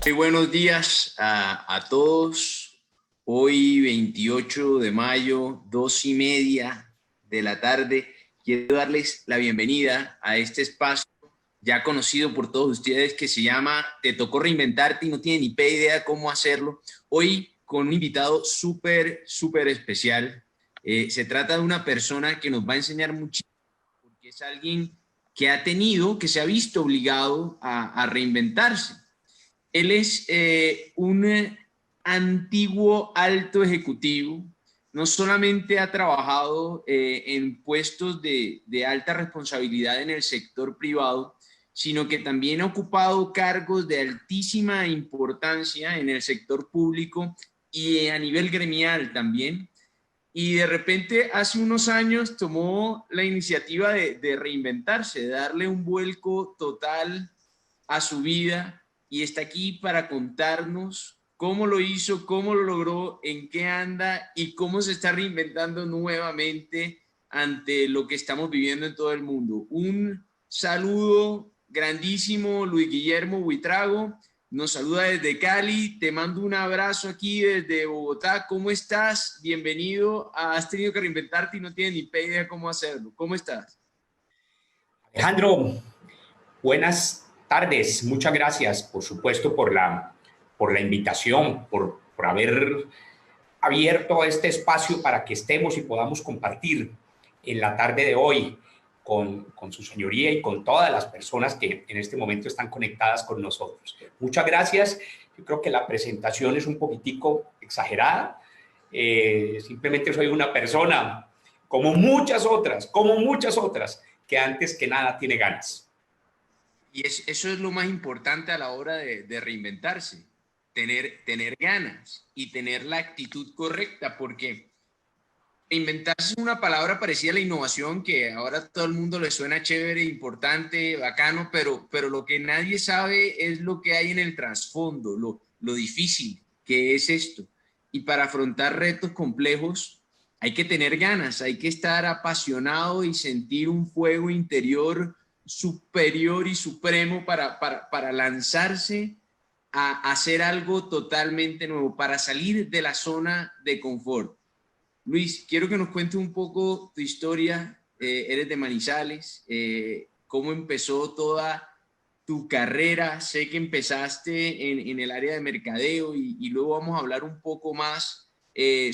Muy buenos días a todos. Hoy 28 de mayo, 2:30 de la tarde. Quiero darles la bienvenida a este espacio ya conocido por todos ustedes que se llama Te tocó reinventarte y no tiene ni idea cómo hacerlo. Hoy con un invitado súper especial. Se trata de una persona que nos va a enseñar muchísimo porque es alguien que que se ha visto obligado a reinventarse. Él es un antiguo alto ejecutivo. No solamente ha trabajado en puestos de alta responsabilidad en el sector privado, sino que también ha ocupado cargos de altísima importancia en el sector público y a nivel gremial también. Y de repente, hace unos años, tomó la iniciativa de reinventarse, de darle un vuelco total a su vida y está aquí para contarnos cómo lo hizo, cómo lo logró, en qué anda y cómo se está reinventando nuevamente ante lo que estamos viviendo en todo el mundo. Un saludo grandísimo, Luis Guillermo Buitrago. Nos saluda desde Cali. Te mando un abrazo aquí desde Bogotá. ¿Cómo estás? Bienvenido. Has tenido que reinventarte y no tienes ni idea cómo hacerlo. ¿Cómo estás? Alejandro, buenas tardes. Muchas gracias, por supuesto, por la invitación, por haber abierto este espacio para que estemos y podamos compartir en la tarde de hoy con su señoría y con todas las personas que en este momento están conectadas con nosotros. Muchas gracias. Yo creo que la presentación es un poquitico exagerada. Simplemente soy una persona como muchas otras, que antes que nada tiene ganas. Y eso es lo más importante a la hora de reinventarse, tener ganas y tener la actitud correcta, porque reinventarse es una palabra parecida a la innovación, que ahora a todo el mundo le suena chévere, importante, bacano, pero lo que nadie sabe es lo que hay en el trasfondo, lo difícil que es esto. Y para afrontar retos complejos hay que tener ganas, hay que estar apasionado y sentir un fuego interior superior y supremo para lanzarse a hacer algo totalmente nuevo, para salir de la zona de confort. Luis, quiero que nos cuentes un poco tu historia. Eres de Manizales. ¿Cómo empezó toda tu carrera? Sé que empezaste en el área de mercadeo y luego vamos a hablar un poco más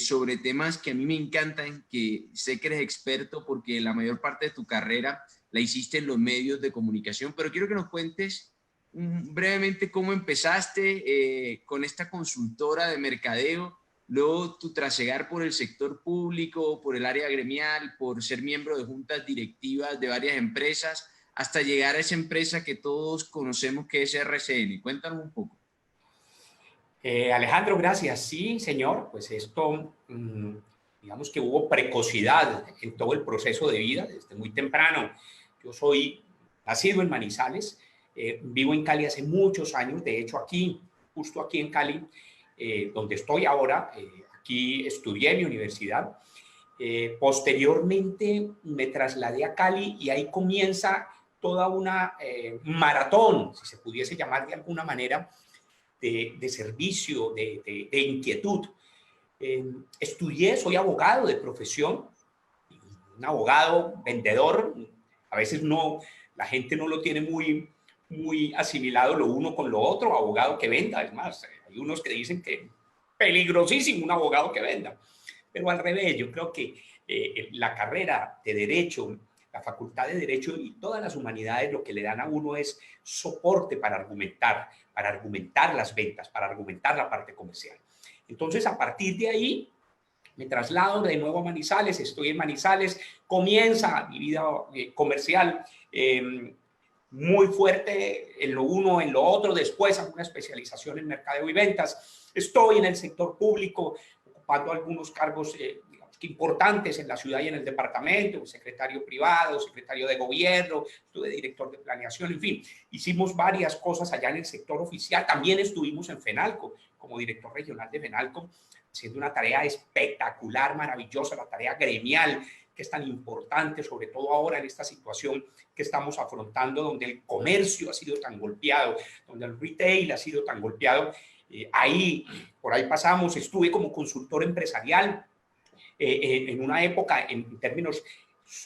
sobre temas que a mí me encantan, que sé que eres experto porque la mayor parte de tu carrera la hiciste en los medios de comunicación, pero quiero que nos cuentes brevemente cómo empezaste con esta consultora de mercadeo. Luego tu trasegar por el sector público, por el área gremial, por ser miembro de juntas directivas de varias empresas, hasta llegar a esa empresa que todos conocemos que es RCN. Cuéntanos un poco. Alejandro, gracias. Sí, señor, pues esto, digamos que hubo precocidad en todo el proceso de vida desde muy temprano. Yo soy nacido en Manizales, vivo en Cali hace muchos años, de hecho aquí, justo aquí en Cali, donde estoy ahora, aquí estudié mi universidad. Posteriormente me trasladé a Cali y ahí comienza toda una maratón, si se pudiese llamar de alguna manera, de servicio, de inquietud. Estudié, soy abogado de profesión, un abogado vendedor. A veces no, la gente no lo tiene muy asimilado lo uno con lo otro, abogado que venda. Es más, hay unos que dicen que peligrosísimo un abogado que venda. Pero al revés, yo creo que la carrera de Derecho, la Facultad de Derecho y todas las humanidades lo que le dan a uno es soporte para argumentar las ventas, para argumentar la parte comercial. Entonces, a partir de ahí, me traslado de nuevo a Manizales, estoy en Manizales, comienza mi vida comercial muy fuerte en lo uno, en lo otro, después hago una especialización en mercadeo y ventas, estoy en el sector público, ocupando algunos cargos importantes en la ciudad y en el departamento, secretario privado, secretario de gobierno, estuve director de planeación, en fin, hicimos varias cosas allá en el sector oficial, también estuvimos en FENALCO, como director regional de FENALCO, haciendo una tarea espectacular, maravillosa, la tarea gremial que es tan importante, sobre todo ahora en esta situación que estamos afrontando, donde el comercio ha sido tan golpeado, donde el retail ha sido tan golpeado. Por ahí pasamos, estuve como consultor empresarial en una época en términos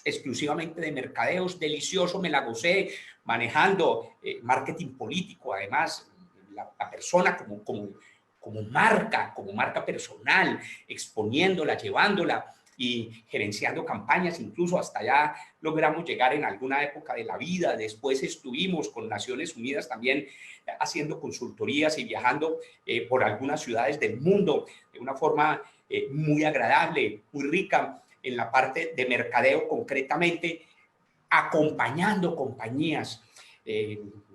exclusivamente de mercadeos, delicioso, me la gocé manejando marketing político, además la persona como marca personal, exponiéndola, llevándola y gerenciando campañas, incluso hasta allá logramos llegar en alguna época de la vida. Después estuvimos con Naciones Unidas también haciendo consultorías y viajando por algunas ciudades del mundo de una forma muy agradable, muy rica en la parte de mercadeo, concretamente acompañando compañías,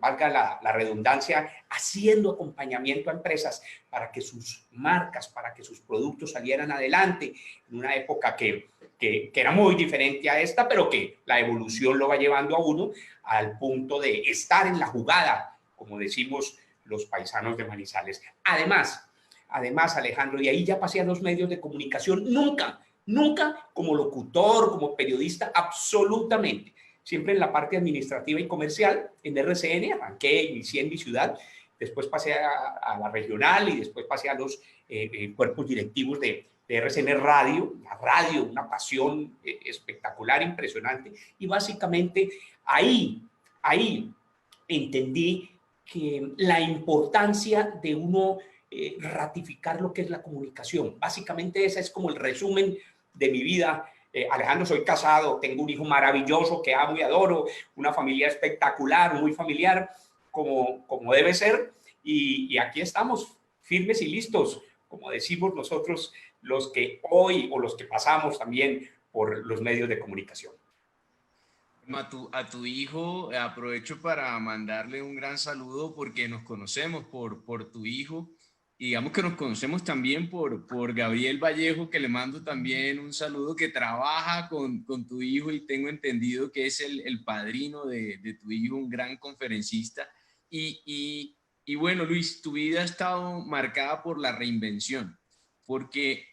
valga la redundancia, haciendo acompañamiento a empresas para que sus marcas, para que sus productos salieran adelante en una época que era muy diferente a esta, pero que la evolución lo va llevando a uno al punto de estar en la jugada, como decimos los paisanos de Manizales. Además, Alejandro, y ahí ya pasé a los medios de comunicación, nunca como locutor, como periodista, absolutamente. Siempre en la parte administrativa y comercial, en RCN, arranqué, inicié en mi ciudad, después pasé a la regional y después pasé a los cuerpos directivos de RCN Radio, la radio, una pasión espectacular, impresionante, y básicamente ahí entendí que la importancia de uno ratificar lo que es la comunicación. Básicamente ese es como el resumen de mi vida. Alejandro, soy casado, tengo un hijo maravilloso que amo y adoro, una familia espectacular, muy familiar, como debe ser, y aquí estamos, firmes y listos, como decimos nosotros, los que hoy o los que pasamos también por los medios de comunicación. A tu hijo aprovecho para mandarle un gran saludo porque nos conocemos por tu hijo y digamos que nos conocemos también por Gabriel Vallejo, que le mando también un saludo, que trabaja con tu hijo y tengo entendido que es el padrino de tu hijo, un gran conferencista. Y bueno, Luis, tu vida ha estado marcada por la reinvención, porque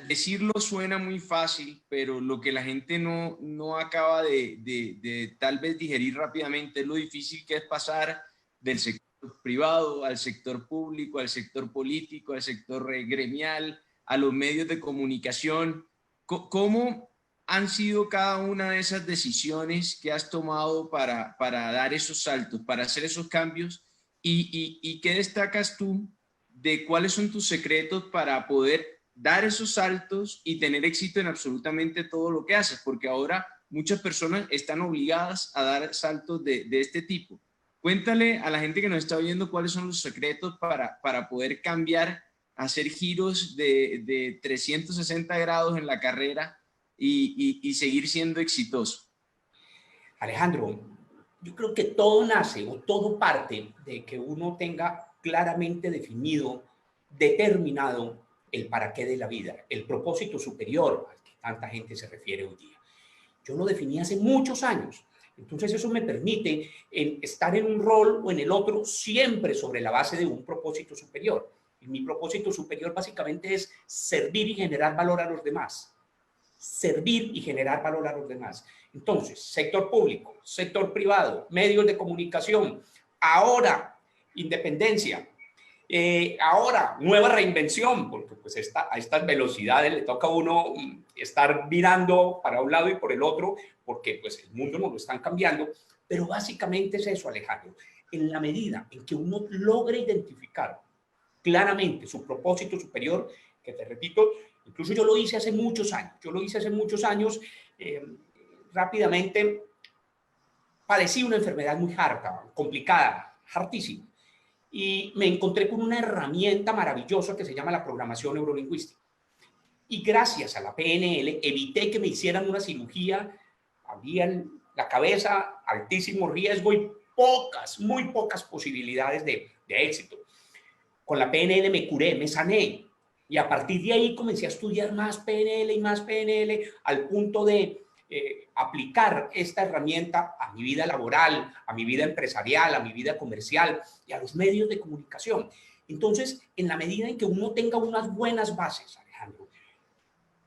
decirlo suena muy fácil, pero lo que la gente no acaba de tal vez digerir rápidamente es lo difícil que es pasar del sector privado al sector público, al sector político, al sector gremial, a los medios de comunicación. ¿Cómo han sido cada una de esas decisiones que has tomado para dar esos saltos, para hacer esos cambios? ¿Y qué destacas tú de cuáles son tus secretos para poder dar esos saltos y tener éxito en absolutamente todo lo que haces? Porque ahora muchas personas están obligadas a dar saltos de este tipo. Cuéntale a la gente que nos está viendo cuáles son los secretos para poder cambiar, hacer giros de 360 grados en la carrera y seguir siendo exitoso. Alejandro, yo creo que todo nace o todo parte de que uno tenga claramente definido, determinado el para qué de la vida, el propósito superior al que tanta gente se refiere hoy día. Yo lo definí hace muchos años. Entonces eso me permite estar en un rol o en el otro siempre sobre la base de un propósito superior. Y mi propósito superior básicamente es servir y generar valor a los demás. Servir y generar valor a los demás. Entonces, sector público, sector privado, medios de comunicación, ahora independencia, ahora nueva reinvención, porque pues a estas velocidades le toca a uno estar mirando para un lado y por el otro, porque pues el mundo nos lo están cambiando, pero básicamente es eso, Alejandro. En la medida en que uno logre identificar claramente su propósito superior, que te repito, incluso yo lo hice hace muchos años, rápidamente padecí una enfermedad muy harta, complicada, hartísima, y me encontré con una herramienta maravillosa que se llama la programación neurolingüística. Y gracias a la PNL evité que me hicieran una cirugía, había la cabeza, altísimo riesgo y muy pocas posibilidades de éxito. Con la PNL me curé, me sané, y a partir de ahí comencé a estudiar más PNL y más PNL al punto de aplicar esta herramienta a mi vida laboral, a mi vida empresarial, a mi vida comercial y a los medios de comunicación. Entonces, en la medida en que uno tenga unas buenas bases, Alejandro,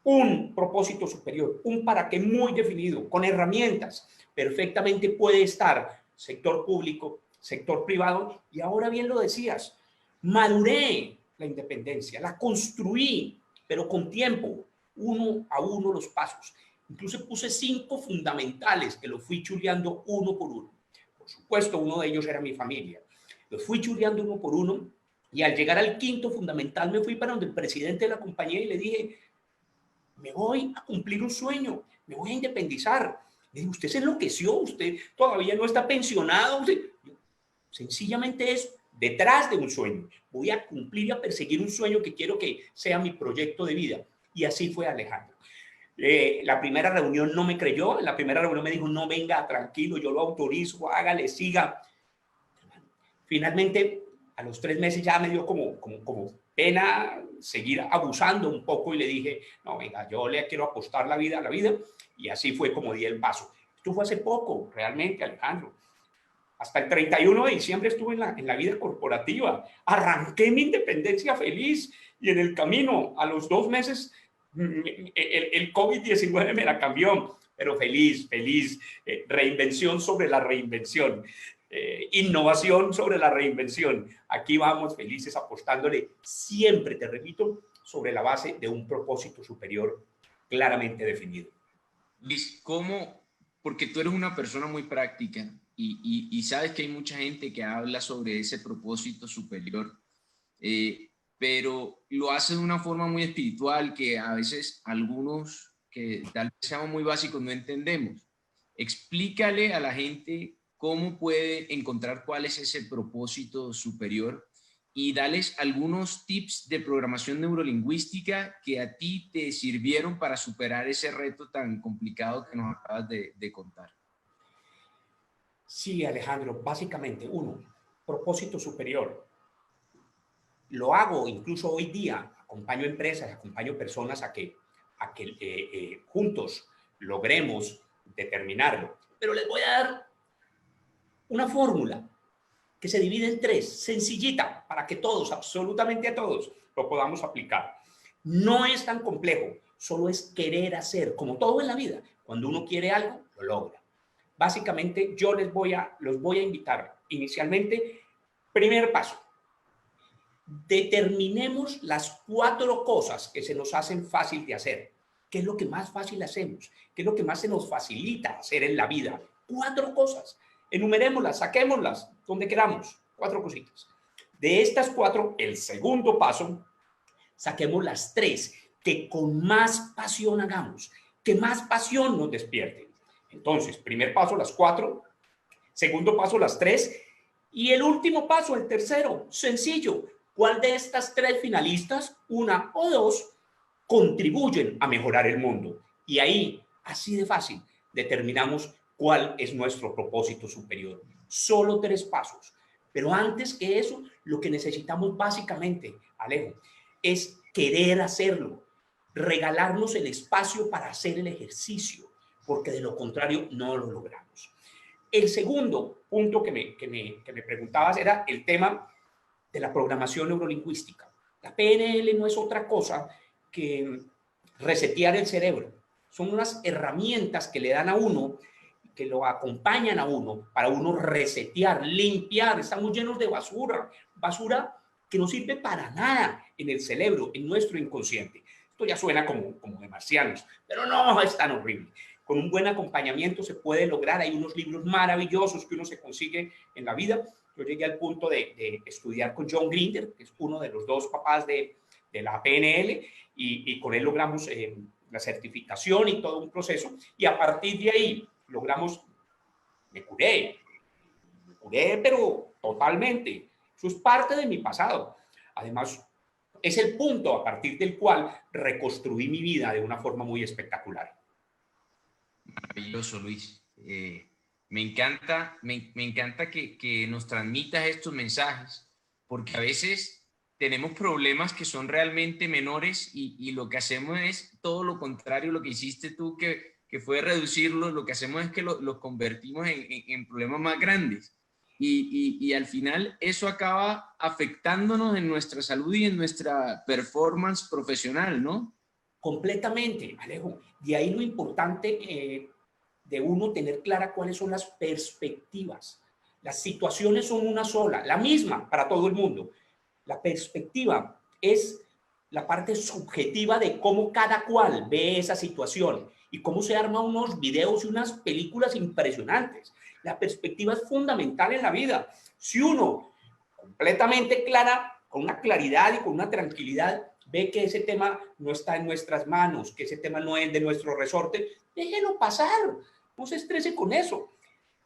un propósito superior, un para qué muy definido, con herramientas. Perfectamente puede estar sector público, sector privado, y ahora bien lo decías, maduré la independencia, la construí, pero con tiempo, uno a uno los pasos. Incluso puse 5 fundamentales que los fui chuleando uno por uno. Por supuesto, uno de ellos era mi familia. Los fui chuleando uno por uno, y al llegar al 5º fundamental me fui para donde el presidente de la compañía y le dije, me voy a cumplir un sueño, me voy a independizar. Le dije, usted se enloqueció, usted todavía no está pensionado. Usted... Sencillamente es detrás de un sueño. Voy a cumplir y a perseguir un sueño que quiero que sea mi proyecto de vida. Y así fue Alejandro. La primera reunión no me creyó, en la primera reunión me dijo, no, venga, tranquilo, yo lo autorizo, hágale, siga. Finalmente, a los 3 meses ya me dio como pena seguir abusando un poco y le dije, no, venga, yo le quiero apostar la vida a la vida, y así fue como di el paso. Esto fue hace poco, realmente, Alejandro. Hasta el 31 de diciembre estuve en la vida corporativa. Arranqué mi independencia feliz y en el camino, a los 2 meses, el COVID-19 me la cambió, pero feliz, feliz. Reinvención sobre la reinvención. Innovación sobre la reinvención. Aquí vamos felices apostándole siempre, te repito, sobre la base de un propósito superior claramente definido. Luis, ¿cómo? Porque tú eres una persona muy práctica y sabes que hay mucha gente que habla sobre ese propósito superior, pero lo hace de una forma muy espiritual que a veces algunos que tal vez seamos muy básicos no entendemos. Explícale a la gente cómo puede encontrar cuál es ese propósito superior y dales algunos tips de programación neurolingüística que a ti te sirvieron para superar ese reto tan complicado que nos acabas de contar. Sí, Alejandro, básicamente, uno, propósito superior. Lo hago incluso hoy día, acompaño empresas, acompaño personas a que juntos logremos determinarlo. Pero les voy a dar una fórmula que se divide en 3, sencillita, para que todos, absolutamente a todos, lo podamos aplicar. No es tan complejo, solo es querer hacer, como todo en la vida. Cuando uno quiere algo, lo logra. Básicamente, yo los voy a invitar inicialmente, primer paso, determinemos las 4 cosas que se nos hacen fácil de hacer. ¿Qué es lo que más fácil hacemos? ¿Qué es lo que más se nos facilita hacer en la vida? 4 cosas. Enumerémoslas, saquémoslas, donde queramos. 4 cositas. De estas 4, el segundo paso, saquemos las 3 que con más pasión hagamos, que más pasión nos despierten. Entonces, primer paso, las 4. Segundo paso, las 3. Y el último paso, el tercero, sencillo. ¿Cuál de estas 3 finalistas, una o 2, contribuyen a mejorar el mundo? Y ahí, así de fácil, determinamos cuál es nuestro propósito superior. Solo 3 pasos. Pero antes que eso, lo que necesitamos básicamente, Alejo, es querer hacerlo, regalarnos el espacio para hacer el ejercicio, porque de lo contrario no lo logramos. El segundo punto que me preguntabas era el tema de la programación neurolingüística. La PNL no es otra cosa que resetear el cerebro. Son unas herramientas que le dan a uno, que lo acompañan a uno para uno resetear, limpiar. Estamos llenos de basura, basura que no sirve para nada en el cerebro, en nuestro inconsciente. Esto ya suena como de marcianos, pero no es tan horrible. Con un buen acompañamiento se puede lograr. Hay unos libros maravillosos que uno se consigue en la vida. Yo llegué al punto de estudiar con John Grinder, que es uno de los 2 papás de la PNL, y con él logramos la certificación y todo un proceso. Y a partir de ahí logramos, me curé, pero totalmente. Eso es parte de mi pasado. Además, es el punto a partir del cual reconstruí mi vida de una forma muy espectacular. Maravilloso, Luis. Me encanta que nos transmitas estos mensajes, porque a veces tenemos problemas que son realmente menores y lo que hacemos es todo lo contrario, lo que hiciste tú, que fue reducirlos, lo que hacemos es que los convertimos en problemas más grandes. Y al final eso acaba afectándonos en nuestra salud y en nuestra performance profesional, ¿no? Completamente, Alejo. De ahí lo importante de uno tener clara cuáles son las perspectivas. Las situaciones son una sola, la misma para todo el mundo. La perspectiva es la parte subjetiva de cómo cada cual ve esa situación y cómo se arman unos videos y unas películas impresionantes. La perspectiva es fundamental en la vida. Si uno completamente clara, con una claridad y con una tranquilidad, ve que ese tema no está en nuestras manos, que ese tema no es de nuestro resorte, déjelo pasar, no se estrese con eso.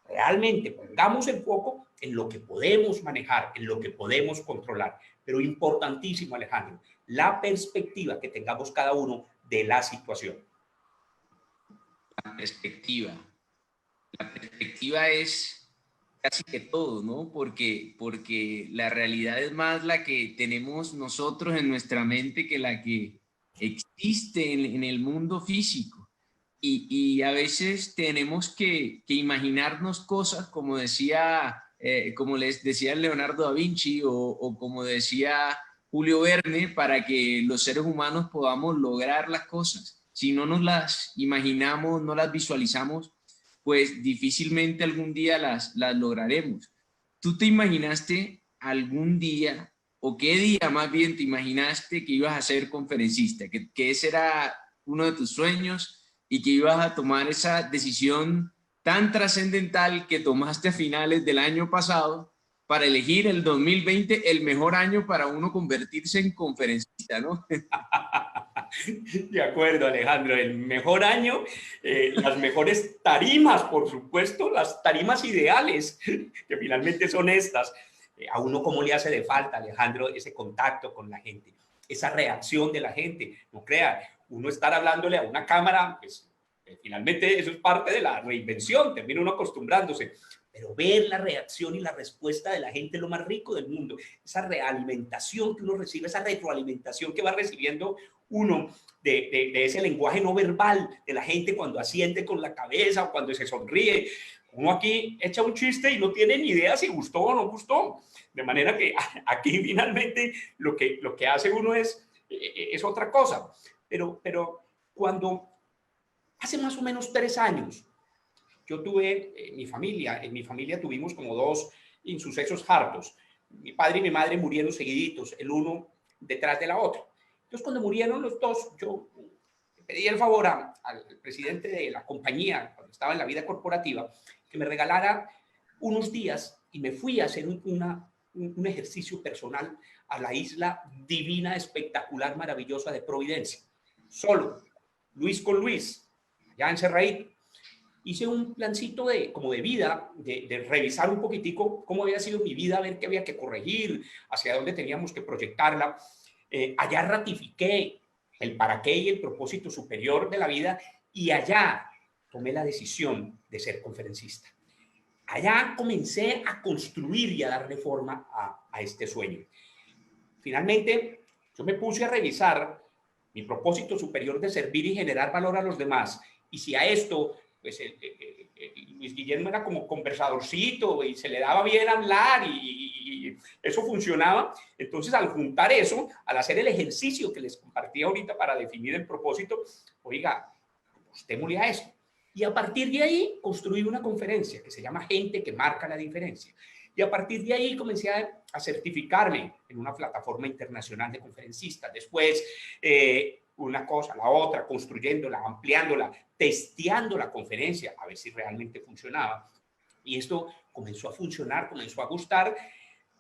Realmente pongamos el foco en lo que podemos manejar, en lo que podemos controlar. Pero importantísimo, Alejandro, la perspectiva que tengamos cada uno de la situación. La perspectiva. La perspectiva es casi que todo, ¿no? Porque la realidad es más la que tenemos nosotros en nuestra mente que la que existe en el mundo físico. Y a veces tenemos que imaginarnos cosas, como decía, como les decía Leonardo da Vinci o como decía Julio Verne, para que los seres humanos podamos lograr las cosas. Si no nos las imaginamos, no las visualizamos, pues difícilmente algún día las lograremos. ¿Tú te imaginaste algún día, o qué día más bien te imaginaste que ibas a ser conferencista, que ese era uno de tus sueños y que ibas a tomar esa decisión tan trascendental que tomaste a finales del año pasado para elegir el 2020 el mejor año para uno convertirse en conferencista, ¿no? De acuerdo, Alejandro, el mejor año, las mejores tarimas, por supuesto, las tarimas ideales, que finalmente son estas. A uno cómo le hace de falta, Alejandro, ese contacto con la gente, esa reacción de la gente. No crea, uno estar hablándole a una cámara, pues finalmente eso es parte de la reinvención, termina uno acostumbrándose. Pero ver la reacción y la respuesta de la gente es lo más rico del mundo. Esa realimentación que uno recibe, esa retroalimentación que va recibiendo uno de ese lenguaje no verbal de la gente cuando asiente con la cabeza o cuando se sonríe. Uno aquí echa un chiste y no tiene ni idea si gustó o no gustó. De manera que aquí finalmente lo que hace uno es otra cosa. Pero cuando hace más o menos 3 años, yo tuve en mi familia tuvimos como 2 insucesos hartos. Mi padre y mi madre murieron seguiditos, el uno detrás de la otra. Entonces, cuando murieron los dos, yo pedí el favor al presidente de la compañía, cuando estaba en la vida corporativa, que me regalara unos días y me fui a hacer un ejercicio personal a la isla divina, espectacular, maravillosa de Providencia. Solo, Luis con Luis, allá encerradito. Hice un plancito como de vida, de revisar un poquitico cómo había sido mi vida, a ver qué había que corregir, hacia dónde teníamos que proyectarla. Allá ratifiqué el para qué y el propósito superior de la vida y allá tomé la decisión de ser conferencista. Allá comencé a construir y a darle forma a este sueño. Finalmente, yo me puse a revisar mi propósito superior de servir y generar valor a los demás. Y si a esto, pues Luis Guillermo era como conversadorcito y se le daba bien hablar y eso funcionaba. Entonces, al juntar eso, al hacer el ejercicio que les compartí ahorita para definir el propósito, oiga, apostémosle a eso. Y a partir de ahí construí una conferencia que se llama Gente que Marca la Diferencia. Y a partir de ahí comencé a certificarme en una plataforma internacional de conferencistas. Después, una cosa, la otra, construyéndola, ampliándola, testeando la conferencia, a ver si realmente funcionaba. Y esto comenzó a funcionar, comenzó a gustar.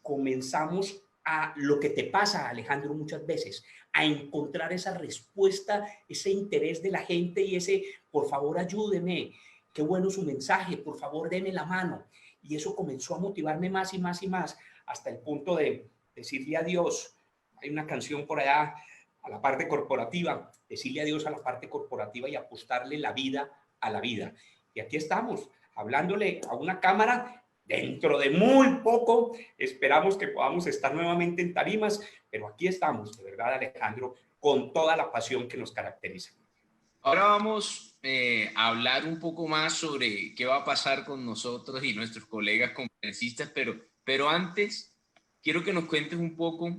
Comenzamos a lo que te pasa, Alejandro, muchas veces, a encontrar esa respuesta, ese interés de la gente y ese, por favor, ayúdeme, qué bueno su mensaje, por favor, deme la mano. Y eso comenzó a motivarme más y más y más, hasta el punto de decirle adiós. Hay una canción por allá a la parte corporativa, decirle adiós a la parte corporativa y apostarle la vida a la vida. Y aquí estamos, hablándole a una cámara. Dentro de muy poco esperamos que podamos estar nuevamente en tarimas, pero aquí estamos, de verdad, Alejandro, con toda la pasión que nos caracteriza. Ahora vamos a hablar un poco más sobre qué va a pasar con nosotros y nuestros colegas conferencistas, pero antes quiero que nos cuentes un poco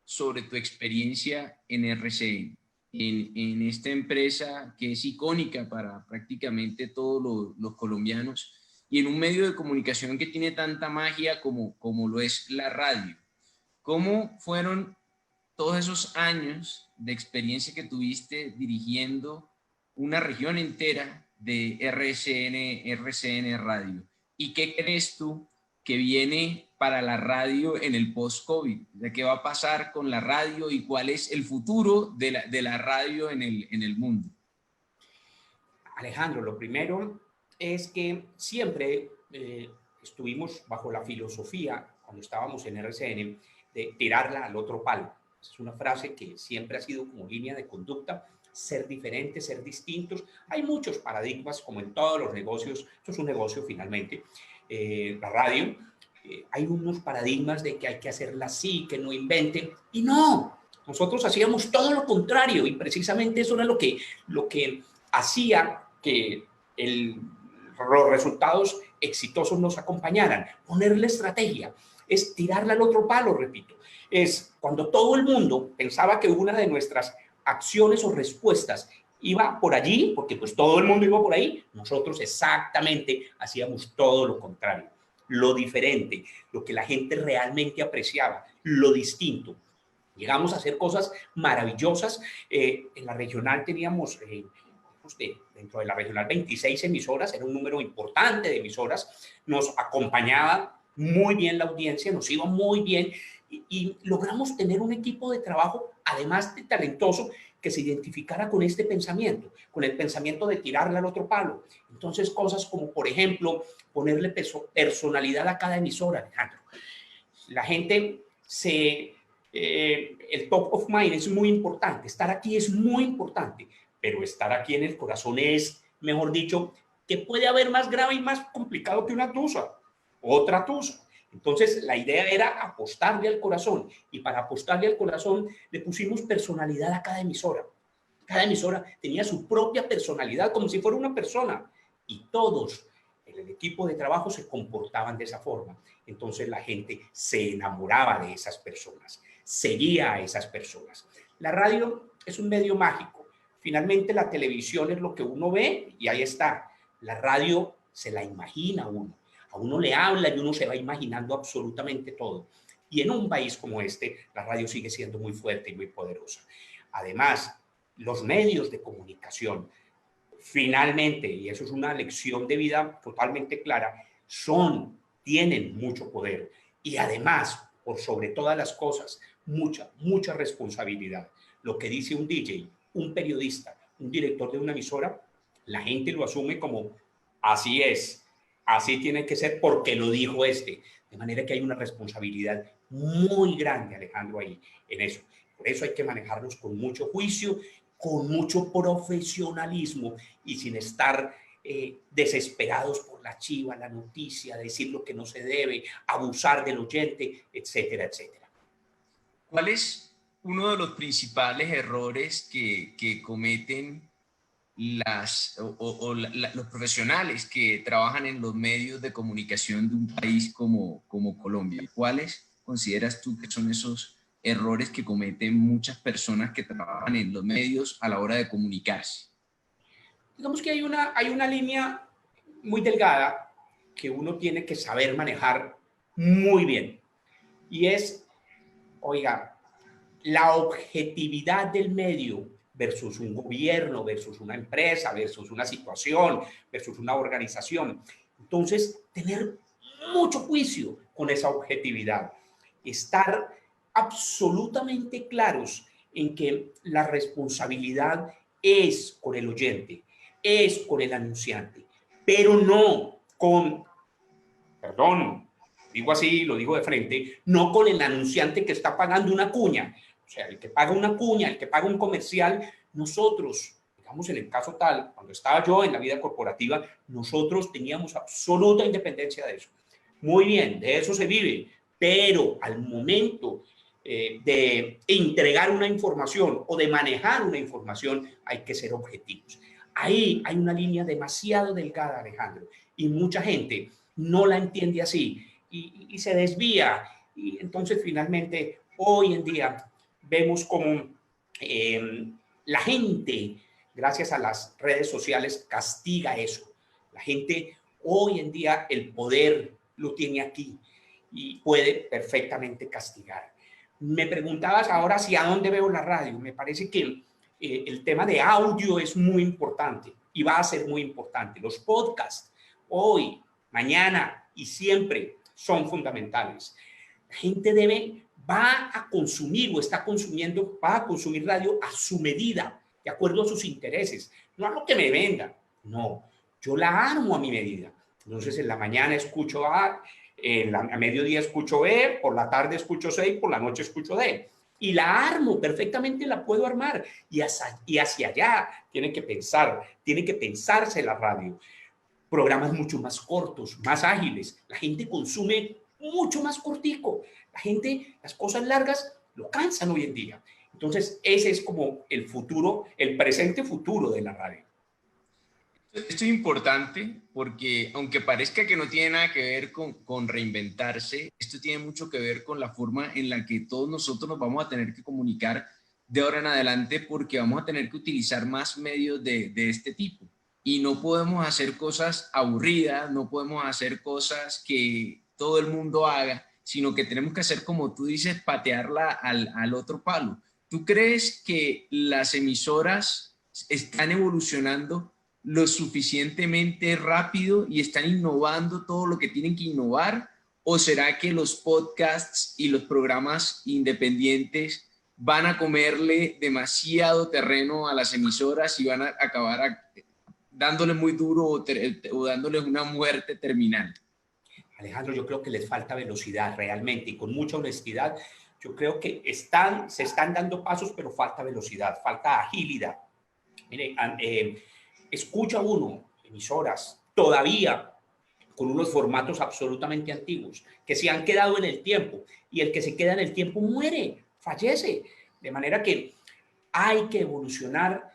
sobre tu experiencia en RCN. en esta empresa que es icónica para prácticamente todos los colombianos y en un medio de comunicación que tiene tanta magia como lo es la radio. ¿Cómo fueron todos esos años de experiencia que tuviste dirigiendo una región entera de RCN Radio? ¿Y qué crees tú que viene para la radio en el post-COVID? ¿De qué va a pasar con la radio y cuál es el futuro de la radio en el mundo? Alejandro, lo primero es que siempre estuvimos bajo la filosofía, cuando estábamos en RCN, de tirarla al otro palo. Es una frase que siempre ha sido como línea de conducta, ser diferentes, ser distintos. Hay muchos paradigmas, como en todos los negocios, esto es un negocio finalmente, la radio, hay unos paradigmas de que hay que hacerla así, que no inventen, y no, nosotros hacíamos todo lo contrario, y precisamente eso era lo que hacía que los resultados exitosos nos acompañaran. Ponerle estrategia, es tirarla al otro palo, repito. Es cuando todo el mundo pensaba que una de nuestras acciones o respuestas iba por allí, porque pues todo el mundo iba por ahí, nosotros exactamente hacíamos todo lo contrario, lo diferente, lo que la gente realmente apreciaba, lo distinto. Llegamos a hacer cosas maravillosas. En la regional teníamos, dentro de la regional, 26 emisoras, era un número importante de emisoras, nos acompañaba muy bien la audiencia, nos iba muy bien y logramos tener un equipo de trabajo, además de talentoso, que se identificara con este pensamiento, con el pensamiento de tirarle al otro palo. Entonces, cosas como, por ejemplo, ponerle personalidad a cada emisora, Alejandro. La gente el top of mind es muy importante, estar aquí es muy importante, pero estar aquí en el corazón es, mejor dicho, que puede haber más grave y más complicado que una tusa, otra tusa. Entonces, la idea era apostarle al corazón, y para apostarle al corazón le pusimos personalidad a cada emisora. Cada emisora tenía su propia personalidad, como si fuera una persona, y todos en el equipo de trabajo se comportaban de esa forma. Entonces la gente se enamoraba de esas personas, seguía a esas personas. La radio es un medio mágico. Finalmente la televisión es lo que uno ve y ahí está. La radio se la imagina uno. A uno le habla y uno se va imaginando absolutamente todo. Y en un país como este, la radio sigue siendo muy fuerte y muy poderosa. Además, los medios de comunicación, finalmente, y eso es una lección de vida totalmente clara, tienen mucho poder y además, por sobre todas las cosas, mucha responsabilidad. Lo que dice un DJ, un periodista, un director de una emisora, la gente lo asume como así es, así tiene que ser porque lo dijo este. De manera que hay una responsabilidad muy grande, Alejandro, ahí en eso. Por eso hay que manejarnos con mucho juicio, con mucho profesionalismo y sin estar desesperados por la chiva, la noticia, decir lo que no se debe, abusar del oyente, etcétera, etcétera. ¿Cuál es uno de los principales errores que cometen los profesionales que trabajan en los medios de comunicación de un país como Colombia? ¿Cuáles consideras tú que son esos errores que cometen muchas personas que trabajan en los medios a la hora de comunicarse? Digamos que hay una línea muy delgada que uno tiene que saber manejar muy bien. Y es, oiga, la objetividad del medio versus un gobierno, versus una empresa, versus una situación, versus una organización. Entonces, tener mucho juicio con esa objetividad. Estar absolutamente claros en que la responsabilidad es con el oyente, es con el anunciante, pero no con, perdón, digo así, lo digo de frente, no con el anunciante que está pagando una cuña. O sea, el que paga una cuña, el que paga un comercial, nosotros, digamos en el caso tal, cuando estaba yo en la vida corporativa, nosotros teníamos absoluta independencia de eso. Muy bien, de eso se vive, pero al momento de entregar una información o de manejar una información hay que ser objetivos. Ahí hay una línea demasiado delgada, Alejandro, y mucha gente no la entiende así y se desvía. Y entonces finalmente hoy en día vemos como La gente, gracias a las redes sociales, castiga eso. La gente hoy en día el poder lo tiene aquí y puede perfectamente castigar. Me preguntabas ahora si a dónde veo la radio. Me parece que el tema de audio es muy importante y va a ser muy importante. Los podcasts hoy, mañana y siempre son fundamentales. La gente va a consumir o está consumiendo, va a consumir radio a su medida, de acuerdo a sus intereses, no a lo que me vendan. No, yo la armo a mi medida. Entonces en la mañana escucho A, a mediodía escucho B, por la tarde escucho C y por la noche escucho D. Y la armo, perfectamente la puedo armar. Y hacia allá tiene que pensarse la radio. Programas mucho más cortos, más ágiles. La gente consume mucho más cortico. La gente, las cosas largas lo cansan hoy en día. Entonces, ese es como el futuro, el presente futuro de la radio. Esto es importante porque aunque parezca que no tiene nada que ver con reinventarse, esto tiene mucho que ver con la forma en la que todos nosotros nos vamos a tener que comunicar de ahora en adelante, porque vamos a tener que utilizar más medios de este tipo. Y no podemos hacer cosas aburridas, no podemos hacer cosas que todo el mundo haga, sino que tenemos que hacer, como tú dices, patearla al otro palo. ¿Tú crees que las emisoras están evolucionando lo suficientemente rápido y están innovando todo lo que tienen que innovar? ¿O será que los podcasts y los programas independientes van a comerle demasiado terreno a las emisoras y van a acabar dándole muy duro o dándoles una muerte terminal? Alejandro, yo creo que les falta velocidad realmente y con mucha honestidad. Yo creo que se están dando pasos, pero falta velocidad, falta agilidad. Mire, escucha uno emisoras todavía con unos formatos absolutamente antiguos que se han quedado en el tiempo, y el que se queda en el tiempo muere, fallece. De manera que hay que evolucionar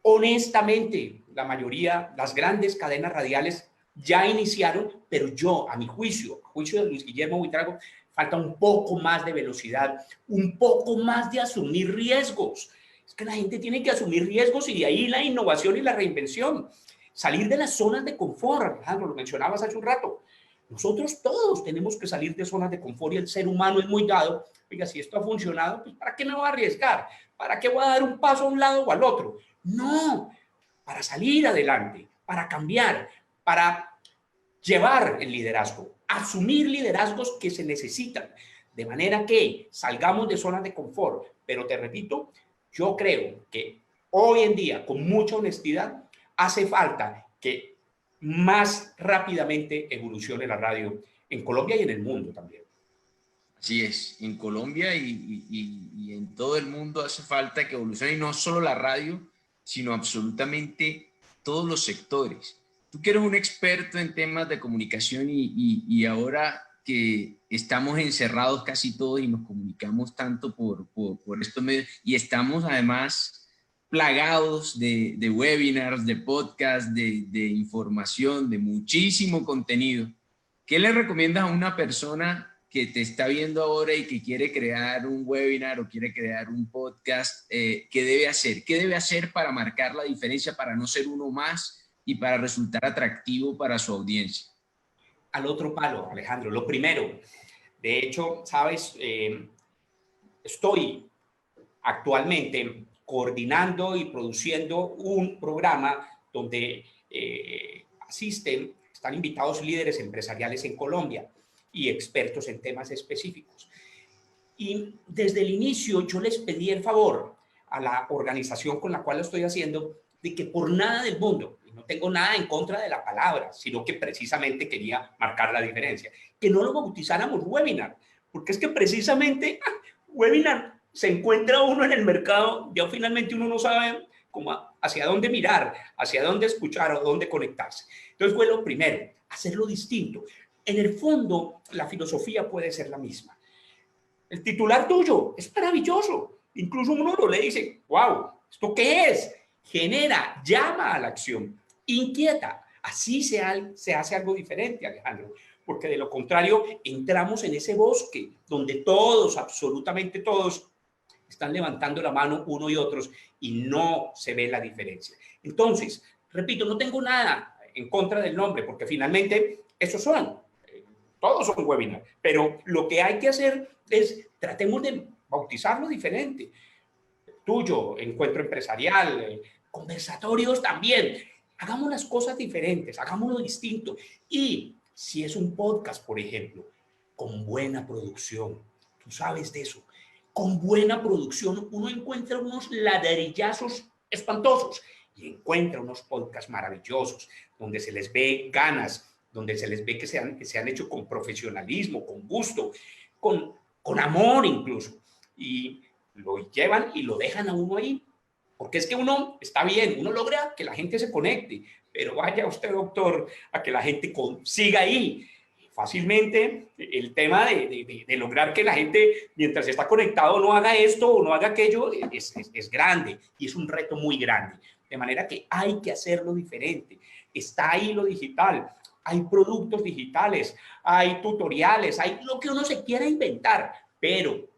honestamente. La mayoría, las grandes cadenas radiales ya iniciaron, pero yo, a juicio de Luis Guillermo Buitrago, falta un poco más de velocidad, un poco más de asumir riesgos. Es que la gente tiene que asumir riesgos, y de ahí la innovación y la reinvención. Salir de las zonas de confort, Alejandro, lo mencionabas hace un rato. Nosotros todos tenemos que salir de zonas de confort, y el ser humano es muy dado. Oiga, si esto ha funcionado, pues ¿para qué me voy a arriesgar? ¿Para qué voy a dar un paso a un lado o al otro? No, para salir adelante, para cambiar, para llevar el liderazgo, asumir liderazgos que se necesitan, de manera que salgamos de zonas de confort. Pero te repito, yo creo que hoy en día, con mucha honestidad, hace falta que más rápidamente evolucione la radio en Colombia y en el mundo también. Así es, en Colombia y en todo el mundo hace falta que evolucione, y no solo la radio, sino absolutamente todos los sectores. Tú que eres un experto en temas de comunicación y ahora que estamos encerrados casi todos y nos comunicamos tanto por estos medios, y estamos además plagados de webinars, de podcasts, de información, de muchísimo contenido, ¿qué le recomiendas a una persona que te está viendo ahora y que quiere crear un webinar o quiere crear un podcast? ¿Qué debe hacer? ¿Qué debe hacer para marcar la diferencia, para no ser uno más y para resultar atractivo para su audiencia? Al otro palo, Alejandro. Lo primero, de hecho, sabes, estoy actualmente coordinando y produciendo un programa donde están invitados líderes empresariales en Colombia y expertos en temas específicos. Y desde el inicio yo les pedí el favor a la organización con la cual lo estoy haciendo, de que por nada del mundo, y no tengo nada en contra de la palabra, sino que precisamente quería marcar la diferencia, que no lo bautizáramos webinar, porque es que precisamente webinar se encuentra uno en el mercado, ya finalmente uno no sabe cómo, hacia dónde mirar, hacia dónde escuchar o dónde conectarse. Entonces fue lo primero, hacerlo distinto. En el fondo, la filosofía puede ser la misma. El titular tuyo es maravilloso. Incluso uno lo lee y dice, wow, ¿esto qué es? Genera, llama a la acción, inquieta. Así se hace algo diferente, Alejandro. Porque de lo contrario, entramos en ese bosque donde todos, absolutamente todos, están levantando la mano uno y otros y no se ve la diferencia. Entonces, repito, no tengo nada en contra del nombre, porque finalmente esos son, todos son webinars, pero lo que hay que hacer es, tratemos de bautizarlo diferente. Tuyo, encuentro empresarial, conversatorios también. Hagamos las cosas diferentes, hagámoslo distinto. Y si es un podcast, por ejemplo, con buena producción, tú sabes de eso, con buena producción uno encuentra unos ladrillazos espantosos y encuentra unos podcasts maravillosos donde se les ve ganas, donde se les ve que se han hecho con profesionalismo, con gusto, con amor incluso. Y lo llevan y lo dejan a uno ahí. Porque es que uno, está bien, uno logra que la gente se conecte, pero vaya usted, doctor, a que la gente siga ahí. Fácilmente el tema de lograr que la gente, mientras está conectado, no haga esto o no haga aquello, es grande y es un reto muy grande. De manera que hay que hacerlo diferente. Está ahí lo digital, hay productos digitales, hay tutoriales, hay lo que uno se quiera inventar, pero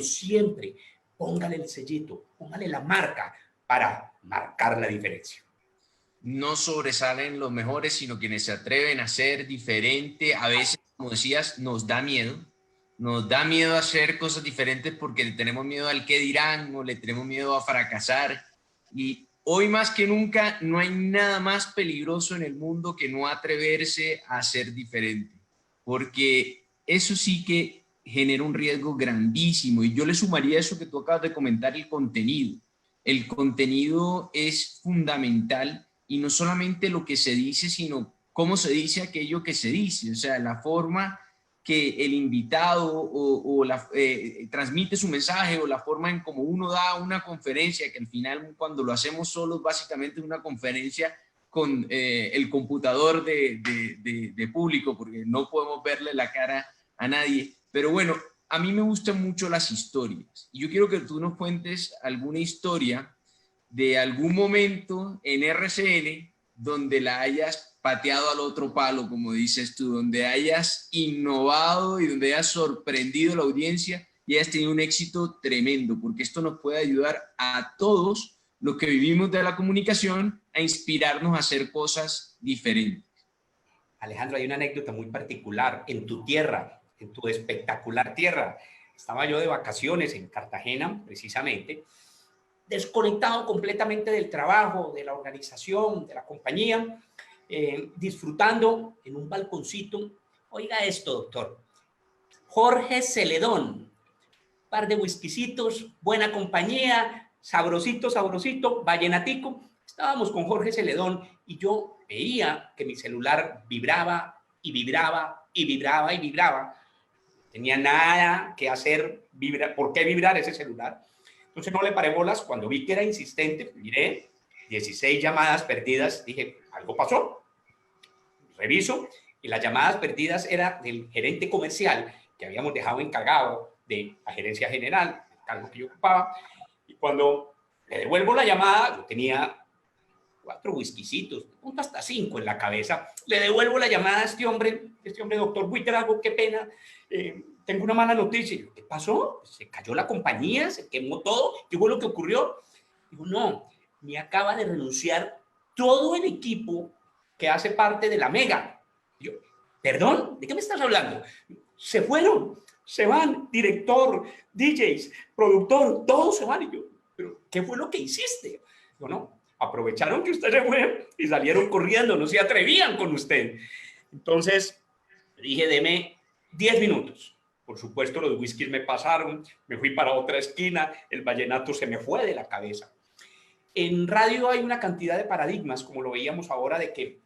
siempre póngale el sellito, póngale la marca para marcar la diferencia. No sobresalen los mejores, sino quienes se atreven a ser diferente. A veces, como decías, nos da miedo. Nos da miedo hacer cosas diferentes porque le tenemos miedo al qué dirán o le tenemos miedo a fracasar. Y hoy más que nunca no hay nada más peligroso en el mundo que no atreverse a ser diferente. Porque eso sí que genera un riesgo grandísimo. Y yo le sumaría eso que tú acabas de comentar, el contenido. El contenido es fundamental. Y no solamente lo que se dice, sino cómo se dice aquello que se dice, o sea, la forma que el invitado transmite su mensaje o la forma en cómo uno da una conferencia, que al final cuando lo hacemos solos, básicamente es una conferencia con el computador de público, porque no podemos verle la cara a nadie. Pero bueno, a mí me gustan mucho las historias. Y yo quiero que tú nos cuentes alguna historia de algún momento en RCN donde la hayas pateado al otro palo, como dices tú, donde hayas innovado y donde hayas sorprendido a la audiencia y hayas tenido un éxito tremendo, porque esto nos puede ayudar a todos los que vivimos de la comunicación a inspirarnos a hacer cosas diferentes. Alejandro, hay una anécdota muy particular en tu tierra, en tu espectacular tierra. Estaba yo de vacaciones en Cartagena, precisamente, desconectado completamente del trabajo, de la organización, de la compañía, disfrutando en un balconcito. Oiga esto, doctor. Jorge Celedón, par de whiskycitos, buena compañía, sabrosito, sabrosito, vallenatico. Estábamos con Jorge Celedón y yo veía que mi celular vibraba y vibraba y vibraba y vibraba. No tenía nada que hacer, ¿por qué vibrar ese celular? Entonces no le paré bolas. Cuando vi que era insistente, miré, 16 llamadas perdidas, dije, algo pasó. Reviso, y las llamadas perdidas eran del gerente comercial que habíamos dejado encargado de la gerencia general, el cargo que yo ocupaba, y cuando le devuelvo la llamada, yo tenía 4 whiskycitos, punto hasta 5 en la cabeza, le devuelvo la llamada a este hombre, doctor Buitrago, qué pena, tengo una mala noticia. ¿Qué pasó? ¿Se cayó la compañía? ¿Se quemó todo? ¿Qué fue lo que ocurrió? Digo, no, me acaba de renunciar todo el equipo que hace parte de la Mega. Yo, ¿perdón? ¿De qué me estás hablando? Se fueron, se van, director, DJs, productor, todos se van. Y yo, ¿pero qué fue lo que hiciste? Digo, no, aprovecharon que usted se fue y salieron corriendo, no se atrevían con usted. Entonces, dije, deme 10 minutos. Por supuesto, los whiskies me pasaron, me fui para otra esquina, el vallenato se me fue de la cabeza. En radio hay una cantidad de paradigmas, como lo veíamos ahora, de que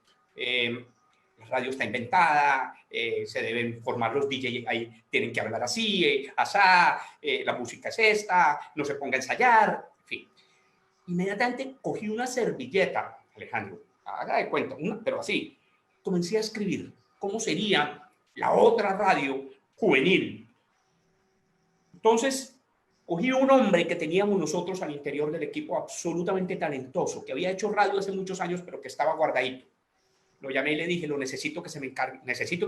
la radio está inventada, se deben formar los DJs, ahí tienen que hablar así, asá, la música es esta, no se ponga a ensayar, en fin. Inmediatamente cogí una servilleta, Alejandro, haga de cuenta, pero así, comencé a escribir cómo sería la otra radio juvenil. Entonces, cogí un hombre que teníamos nosotros al interior del equipo absolutamente talentoso, que había hecho radio hace muchos años, pero que estaba guardadito. Lo llamé y le dije, necesito que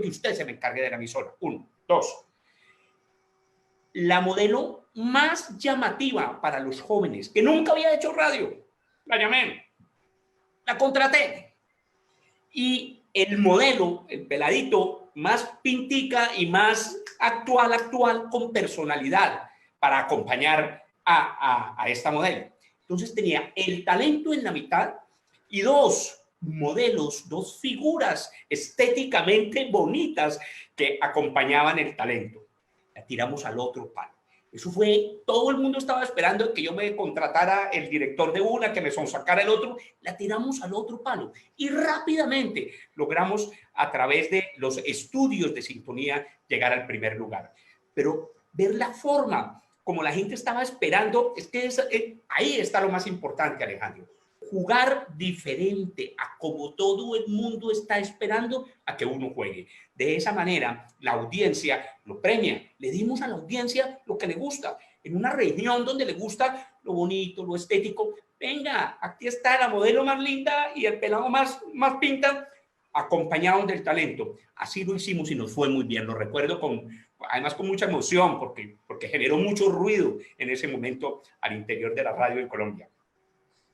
usted se me encargue de la emisora. 1, 2. La modelo más llamativa para los jóvenes, que nunca había hecho radio. La llamé, la contraté. Y el modelo, el peladito, más pintica y más actual, con personalidad para acompañar a esta modelo. Entonces tenía el talento en la mitad y dos modelos, dos figuras estéticamente bonitas que acompañaban el talento. La tiramos al otro palo. Eso fue, todo el mundo estaba esperando que yo me contratara el director de una, que me sonsacara el otro. La tiramos al otro palo y rápidamente logramos, a través de los estudios de sintonía, llegar al primer lugar. Pero ver la forma como la gente estaba esperando, es que ahí está lo más importante, Alejandro. Jugar diferente a como todo el mundo está esperando a que uno juegue. De esa manera, la audiencia lo premia. Le dimos a la audiencia lo que le gusta. En una región donde le gusta lo bonito, lo estético, venga, aquí está la modelo más linda y el pelado más pinta, acompañados del talento. Así lo hicimos y nos fue muy bien. Lo recuerdo además con mucha emoción, porque generó mucho ruido en ese momento al interior de la radio de Colombia.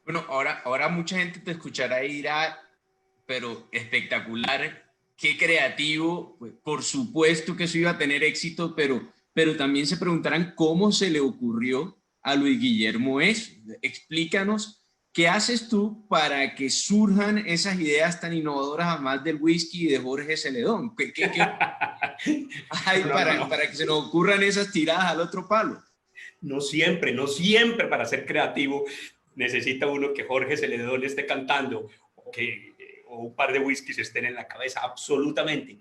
Bueno, ahora mucha gente te escuchará y dirá, pero espectacular, qué creativo, pues, por supuesto que eso iba a tener éxito, pero también se preguntarán cómo se le ocurrió a Luis Guillermo eso. Explícanos, ¿qué haces tú para que surjan esas ideas tan innovadoras, además del whisky y de Jorge Celedón? ¿Qué hay para que se nos ocurran esas tiradas al otro palo? No siempre para ser creativo necesita uno que Jorge Celedón esté cantando o un par de whiskies estén en la cabeza, absolutamente.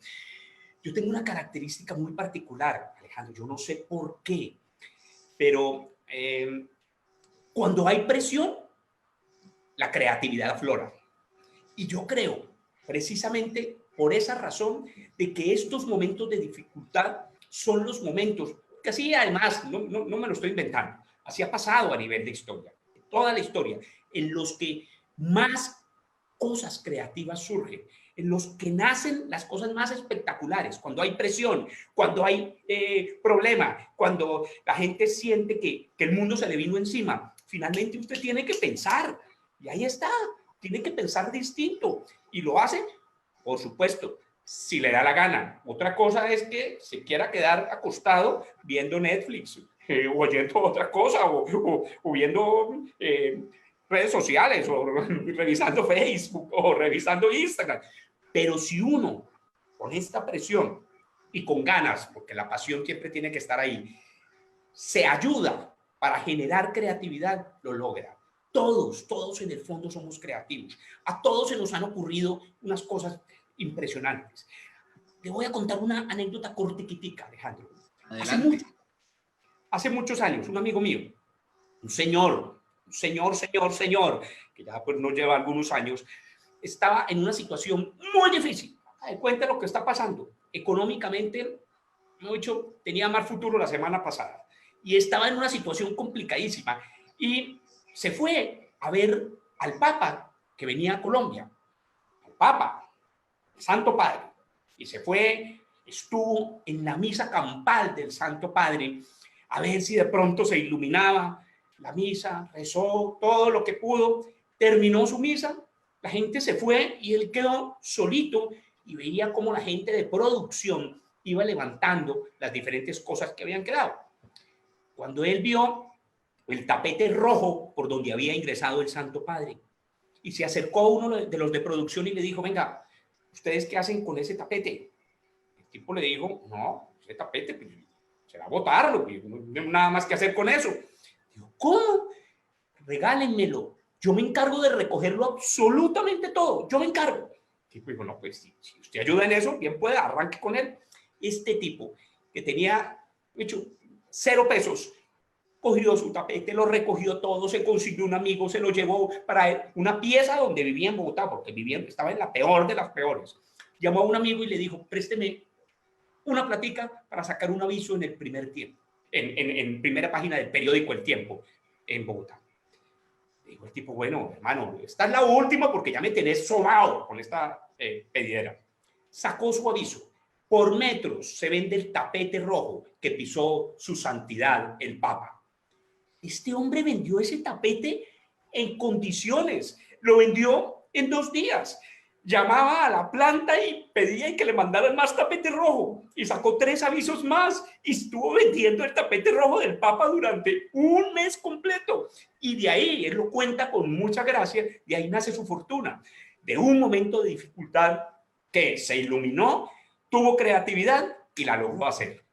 Yo tengo una característica muy particular, Alejandro, yo no sé por qué, pero cuando hay presión, la creatividad aflora. Y yo creo, precisamente por esa razón, de que estos momentos de dificultad son los momentos que así, además, no me lo estoy inventando, así ha pasado a nivel de historia, toda la historia, en los que más cosas creativas surgen, en los que nacen las cosas más espectaculares, cuando hay presión, cuando hay problema, cuando la gente siente que el mundo se le vino encima. Finalmente usted tiene que pensar, y ahí está, tiene que pensar distinto, y lo hace, por supuesto, si le da la gana. Otra cosa es que se quiera quedar acostado viendo Netflix, o oyendo otra cosa, o viendo redes sociales, o revisando Facebook, o revisando Instagram. Pero si uno, con esta presión y con ganas, porque la pasión siempre tiene que estar ahí, se ayuda para generar creatividad, lo logra. Todos en el fondo somos creativos. A todos se nos han ocurrido unas cosas impresionantes. Te voy a contar una anécdota cortiquitica, Alejandro. Hace muchos años, un amigo mío, un señor, que ya pues nos lleva algunos años, estaba en una situación muy difícil. Cuenta lo que está pasando. Económicamente, no he dicho, tenía mal futuro la semana pasada y estaba en una situación complicadísima y se fue a ver al Papa que venía a Colombia, al Papa, el Santo Padre, y se fue, estuvo en la misa campal del Santo Padre a ver si de pronto se iluminaba la misa, rezó todo lo que pudo, terminó su misa, la gente se fue y él quedó solito y veía cómo la gente de producción iba levantando las diferentes cosas que habían quedado. Cuando él vio el tapete rojo por donde había ingresado el Santo Padre y se acercó a uno de los de producción y le dijo, venga, ¿ustedes qué hacen con ese tapete? El tipo le dijo, no, ese tapete pues, se va a botarlo, pues, no tengo nada más que hacer con eso. Digo, ¿cómo? Regálenmelo, yo me encargo de recogerlo absolutamente todo, yo me encargo. El tipo dijo, no, pues si usted ayuda en eso, bien puede, arranque con él. Este tipo que tenía, hecho, 0 pesos, cogió su tapete, lo recogió todo, se consiguió un amigo, se lo llevó para una pieza donde vivía en Bogotá, porque estaba en la peor de las peores. Llamó a un amigo y le dijo, présteme una platica para sacar un aviso en el primer tiempo, en primera página del periódico El Tiempo, en Bogotá. Dijo el tipo, bueno, hermano, esta es la última porque ya me tenés sobado con esta pedidera. Sacó su aviso, Por metros se vende el tapete rojo que pisó su santidad el Papa. Este hombre vendió ese tapete en condiciones, lo vendió en 2 días. Llamaba a la planta y pedía que le mandaran más tapete rojo y sacó 3 avisos más y estuvo vendiendo el tapete rojo del Papa durante 1 mes completo. Y de ahí, él lo cuenta con mucha gracia, de ahí nace su fortuna. De un momento de dificultad que se iluminó, tuvo creatividad y la logró hacer.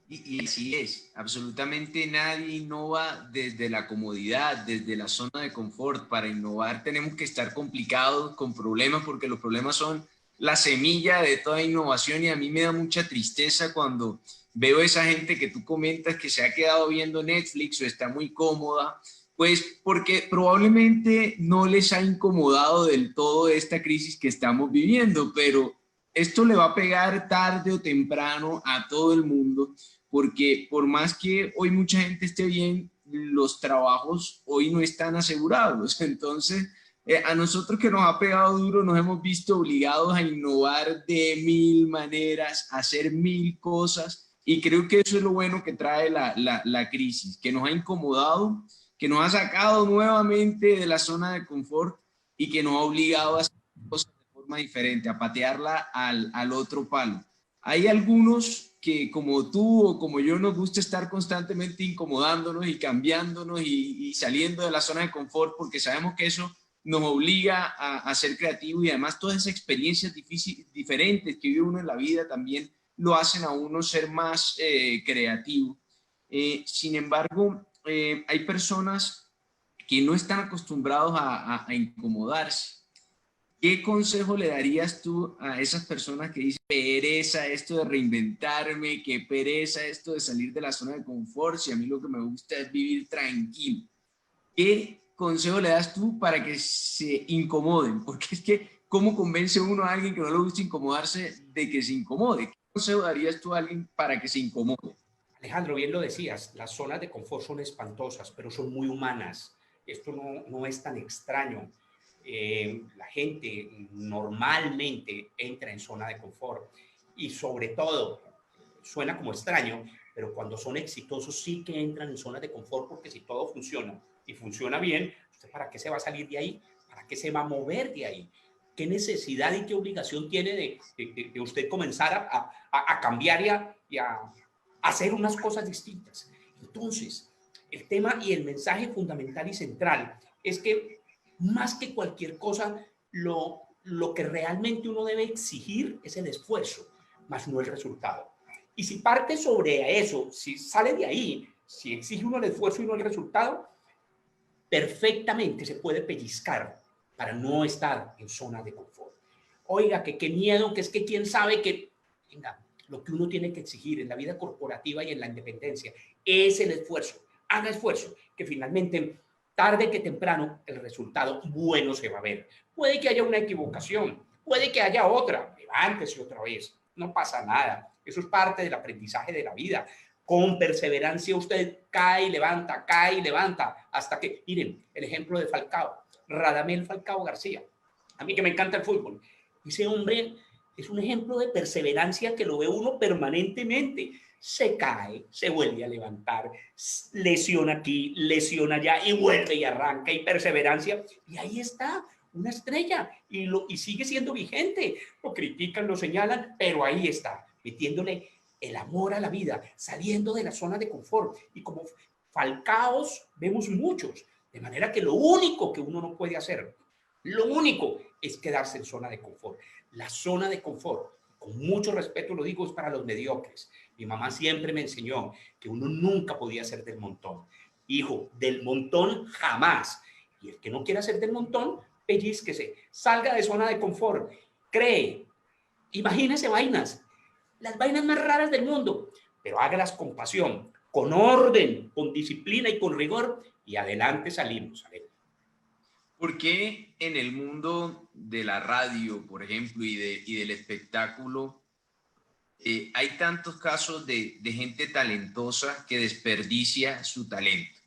Y así es, absolutamente nadie innova desde la comodidad, desde la zona de confort. Para innovar tenemos que estar complicados, con problemas, porque los problemas son la semilla de toda innovación, y a mí me da mucha tristeza cuando veo esa gente que tú comentas que se ha quedado viendo Netflix o está muy cómoda, pues porque probablemente no les ha incomodado del todo esta crisis que estamos viviendo, pero esto le va a pegar tarde o temprano a todo el mundo, porque por más que hoy mucha gente esté bien, los trabajos hoy no están asegurados. Entonces, a nosotros que nos ha pegado duro, nos hemos visto obligados a innovar de 1000 maneras, a hacer 1000 cosas, y creo que eso es lo bueno que trae la crisis, que nos ha incomodado, que nos ha sacado nuevamente de la zona de confort y que nos ha obligado a hacer cosas de forma diferente, a patearla al otro palo. Hay algunos que como tú o como yo nos gusta estar constantemente incomodándonos y cambiándonos y saliendo de la zona de confort, porque sabemos que eso nos obliga a ser creativos, y además todas esas experiencias diferentes que vive uno en la vida también lo hacen a uno ser más creativo. Sin embargo, hay personas que no están acostumbrados a incomodarse. ¿Qué consejo le darías tú a esas personas que dicen pereza esto de reinventarme, que pereza esto de salir de la zona de confort, si a mí lo que me gusta es vivir tranquilo? ¿Qué consejo le das tú para que se incomoden? Porque es que, ¿cómo convence uno a alguien que no le gusta incomodarse de que se incomode? ¿Qué consejo darías tú a alguien para que se incomode? Alejandro, bien lo decías, las zonas de confort son espantosas, pero son muy humanas. Esto no es tan extraño. La gente normalmente entra en zona de confort y sobre todo, suena como extraño, pero cuando son exitosos sí que entran en zona de confort, porque si todo funciona y funciona bien, ¿usted para qué se va a salir de ahí? ¿Para qué se va a mover de ahí? ¿Qué necesidad y qué obligación tiene de usted comenzar a cambiar y a hacer unas cosas distintas? Entonces, el tema y el mensaje fundamental y central es que más que cualquier cosa, lo que realmente uno debe exigir es el esfuerzo, más no el resultado. Y si parte sobre eso, si sale de ahí, si exige uno el esfuerzo y no el resultado, perfectamente se puede pellizcar para no estar en zona de confort. Oiga, que qué miedo, que es que quién sabe que... Venga, lo que uno tiene que exigir en la vida corporativa y en la independencia es el esfuerzo. Haga esfuerzo, que finalmente, tarde que temprano, el resultado bueno se va a ver. Puede que haya una equivocación, puede que haya otra, levántese otra vez, no pasa nada. Eso es parte del aprendizaje de la vida. Con perseverancia usted cae y levanta, hasta que, miren, el ejemplo de Falcao, Radamel Falcao García. A mí que me encanta el fútbol. Ese hombre es un ejemplo de perseverancia que lo ve uno permanentemente. Se cae, se vuelve a levantar, lesiona aquí, lesiona allá y vuelve y arranca, y perseverancia. Y ahí está, una estrella, y sigue siendo vigente. Lo critican, lo señalan, pero ahí está, metiéndole el amor a la vida, saliendo de la zona de confort. Y como Falcaos vemos muchos, de manera que lo único que uno no puede hacer, lo único es quedarse en zona de confort. La zona de confort, con mucho respeto lo digo, es para los mediocres. Mi mamá siempre me enseñó que uno nunca podía ser del montón. Hijo, del montón jamás. Y el que no quiera ser del montón, pellizquese, salga de zona de confort, cree, imagínese vainas, las vainas más raras del mundo, pero hágalas con pasión, con orden, con disciplina y con rigor, y adelante salimos. ¿Por qué en el mundo de la radio, por ejemplo, y del espectáculo, hay tantos casos de gente talentosa que desperdicia su talento?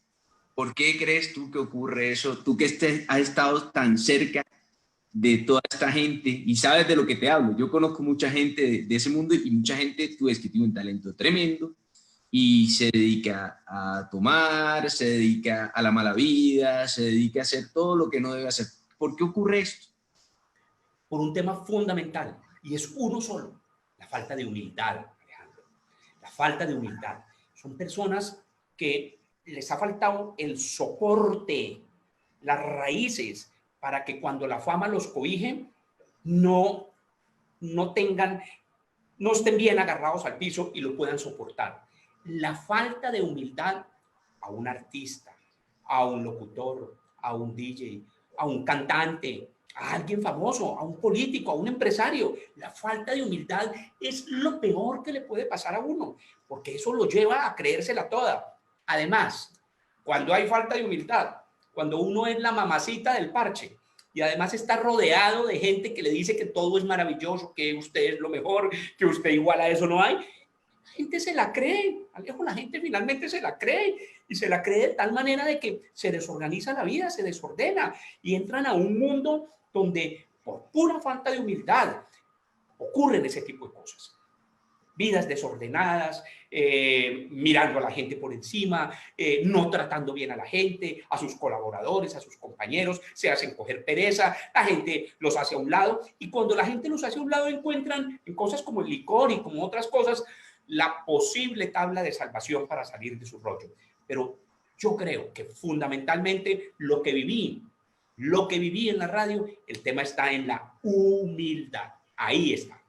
¿Por qué crees tú que ocurre eso? Tú que has estado tan cerca de toda esta gente y sabes de lo que te hablo. Yo conozco mucha gente de ese mundo y mucha gente, tú ves que tiene un talento tremendo y se dedica a tomar, se dedica a la mala vida, se dedica a hacer todo lo que no debe hacer. ¿Por qué ocurre esto? Por un tema fundamental, y es uno solo: la falta de humildad, Alejandro. La falta de humildad. Son personas que les ha faltado el soporte, las raíces, para que cuando la fama los cobije, no, no tengan, no estén bien agarrados al piso y lo puedan soportar. La falta de humildad a un artista, a un locutor, a un DJ, a un cantante, a alguien famoso, a un político, a un empresario. La falta de humildad es lo peor que le puede pasar a uno, porque eso lo lleva a creérsela toda. Además, cuando hay falta de humildad, cuando uno es la mamacita del parche y además está rodeado de gente que le dice que todo es maravilloso, que usted es lo mejor, que usted igual a eso no hay, la gente se la cree, Alejo, la gente finalmente se la cree, y se la cree de tal manera de que se desorganiza la vida, se desordena y entran a un mundo donde por pura falta de humildad ocurren ese tipo de cosas. Vidas desordenadas, mirando a la gente por encima, no tratando bien a la gente, a sus colaboradores, a sus compañeros, se hacen coger pereza, la gente los hace a un lado, y cuando la gente los hace a un lado encuentran en cosas como el licor y como otras cosas la posible tabla de salvación para salir de su rollo. Pero yo creo que fundamentalmente lo que viví en la radio, el tema está en la humildad. Ahí está.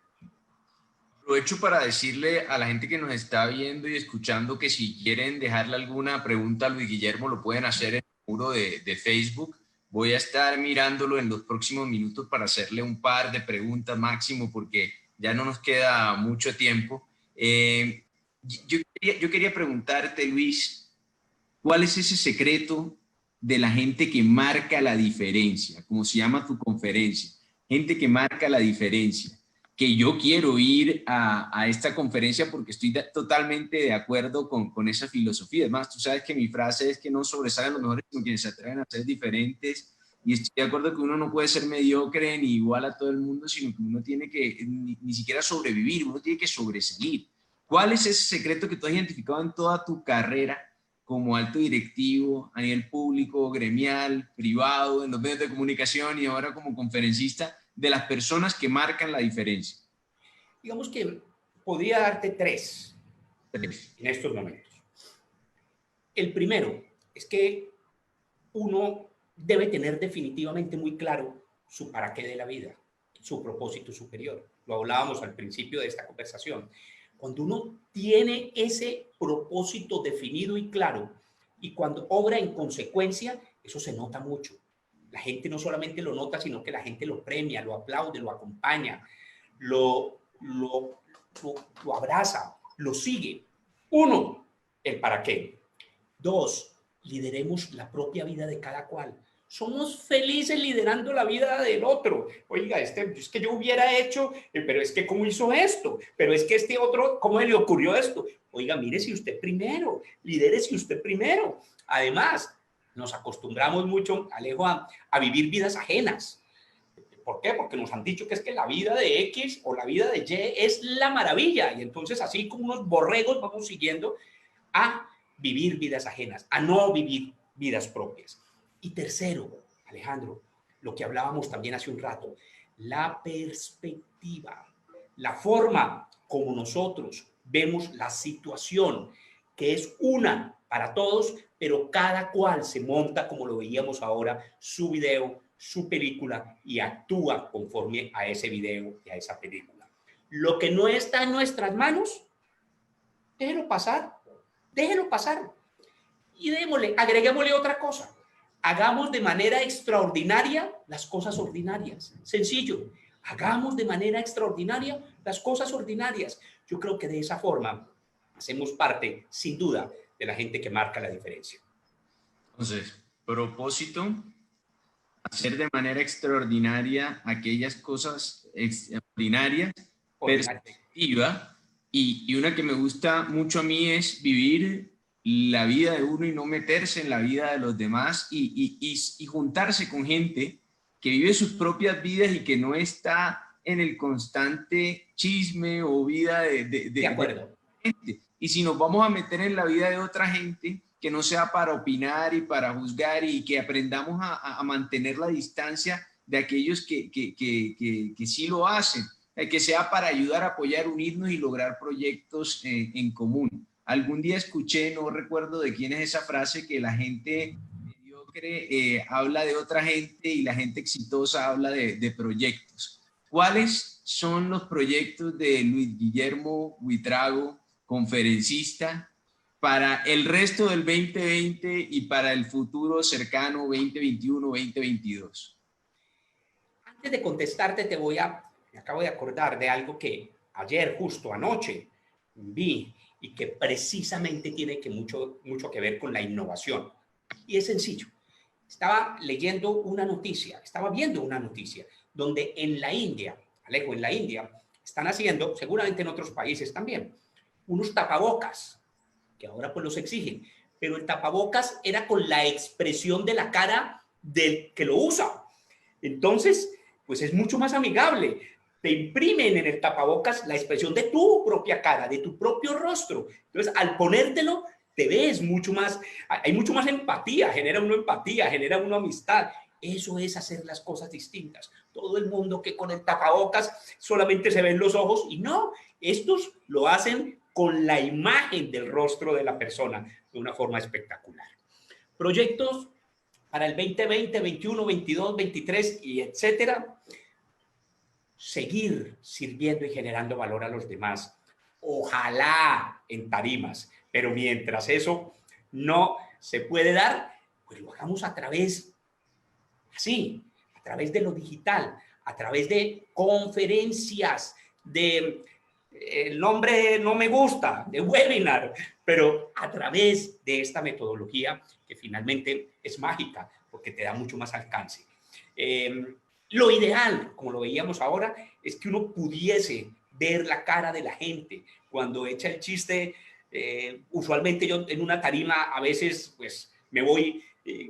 Aprovecho para decirle a la gente que nos está viendo y escuchando que si quieren dejarle alguna pregunta a Luis Guillermo, lo pueden hacer en el muro de Facebook. Voy a estar mirándolo en los próximos minutos para hacerle un par de preguntas máximo, porque ya no nos queda mucho tiempo. Yo quería preguntarte, Luis, ¿cuál es ese secreto de la gente que marca la diferencia? ¿Cómo se llama tu conferencia? Gente que marca la diferencia. Que yo quiero ir a esta conferencia porque estoy totalmente de acuerdo con esa filosofía. Además, tú sabes que mi frase es que no sobresalen los mejores, sino quienes se atreven a ser diferentes. Y estoy de acuerdo que uno no puede ser mediocre ni igual a todo el mundo, sino que uno tiene que ni siquiera sobrevivir, uno tiene que sobresalir. ¿Cuál es ese secreto que tú has identificado en toda tu carrera como alto directivo a nivel público, gremial, privado, en los medios de comunicación y ahora como conferencista, de las personas que marcan la diferencia? Digamos que podría darte tres en estos momentos. El primero es que uno debe tener definitivamente muy claro su para qué de la vida, su propósito superior. Lo hablábamos al principio de esta conversación. Cuando uno tiene ese propósito definido y claro, y cuando obra en consecuencia, eso se nota mucho. La gente no solamente lo nota, sino que la gente lo premia, lo aplaude, lo acompaña, lo abraza, lo sigue. Uno, el para qué. Dos, lideremos la propia vida de cada cual. Somos felices liderando la vida del otro. Oiga, es que yo hubiera hecho, pero es que ¿cómo hizo esto? Pero es que este otro, ¿cómo le ocurrió esto? Oiga, mire si usted primero, lidere si usted primero. Además, nos acostumbramos mucho, Alejo, a vivir vidas ajenas. ¿Por qué? Porque nos han dicho que es que la vida de X o la vida de Y es la maravilla. Y entonces así como unos borregos vamos siguiendo a vivir vidas ajenas, a no vivir vidas propias. Y tercero, Alejandro, lo que hablábamos también hace un rato, la perspectiva, la forma como nosotros vemos la situación, que es una para todos, pero cada cual se monta, como lo veíamos ahora, su video, su película y actúa conforme a ese video y a esa película. Lo que no está en nuestras manos, déjelo pasar, déjelo pasar. Y agreguémosle otra cosa. Hagamos de manera extraordinaria las cosas ordinarias. Sencillo. Hagamos de manera extraordinaria las cosas ordinarias. Yo creo que de esa forma hacemos parte, sin duda, de la gente que marca la diferencia. Entonces, propósito, hacer de manera extraordinaria aquellas cosas extraordinarias, perspectiva, y una que me gusta mucho a mí es vivir la vida de uno y no meterse en la vida de los demás y juntarse con gente que vive sus propias vidas y que no está en el constante chisme o vida de acuerdo. de gente. Y si nos vamos a meter en la vida de otra gente, que no sea para opinar y para juzgar, y que aprendamos a mantener la distancia de aquellos que sí lo hacen, que sea para ayudar, apoyar, unirnos y lograr proyectos en común. Algún día escuché, no recuerdo de quién es esa frase, que la gente mediocre habla de otra gente y la gente exitosa habla de proyectos. ¿Cuáles son los proyectos de Luis Guillermo Buitrago, conferencista, para el resto del 2020 y para el futuro cercano 2021-2022? Antes de contestarte, me acabo de acordar de algo que ayer, justo anoche, vi y que precisamente tiene mucho que ver con la innovación. Y es sencillo. Estaba viendo una noticia, donde en la India, Alejo, en la India, están haciendo, seguramente en otros países también, unos tapabocas, que ahora pues los exigen, pero el tapabocas era con la expresión de la cara del que lo usa. Entonces, pues es mucho más amigable. Te imprimen en el tapabocas la expresión de tu propia cara, de tu propio rostro. Entonces, al ponértelo, te ves mucho más, hay mucho más empatía, genera una amistad. Eso es hacer las cosas distintas. Todo el mundo que con el tapabocas solamente se ven los ojos, y no, estos lo hacen con la imagen del rostro de la persona de una forma espectacular. Proyectos para el 2020, 21, 22, 23 y etcétera. Seguir sirviendo y generando valor a los demás. Ojalá en tarimas, pero mientras eso no se puede dar, pues lo hagamos a través de lo digital, a través de conferencias, el nombre no me gusta, de webinar, pero a través de esta metodología que finalmente es mágica porque te da mucho más alcance. Lo ideal, como lo veíamos ahora, es que uno pudiese ver la cara de la gente cuando echa el chiste. Usualmente yo en una tarima a veces pues me voy,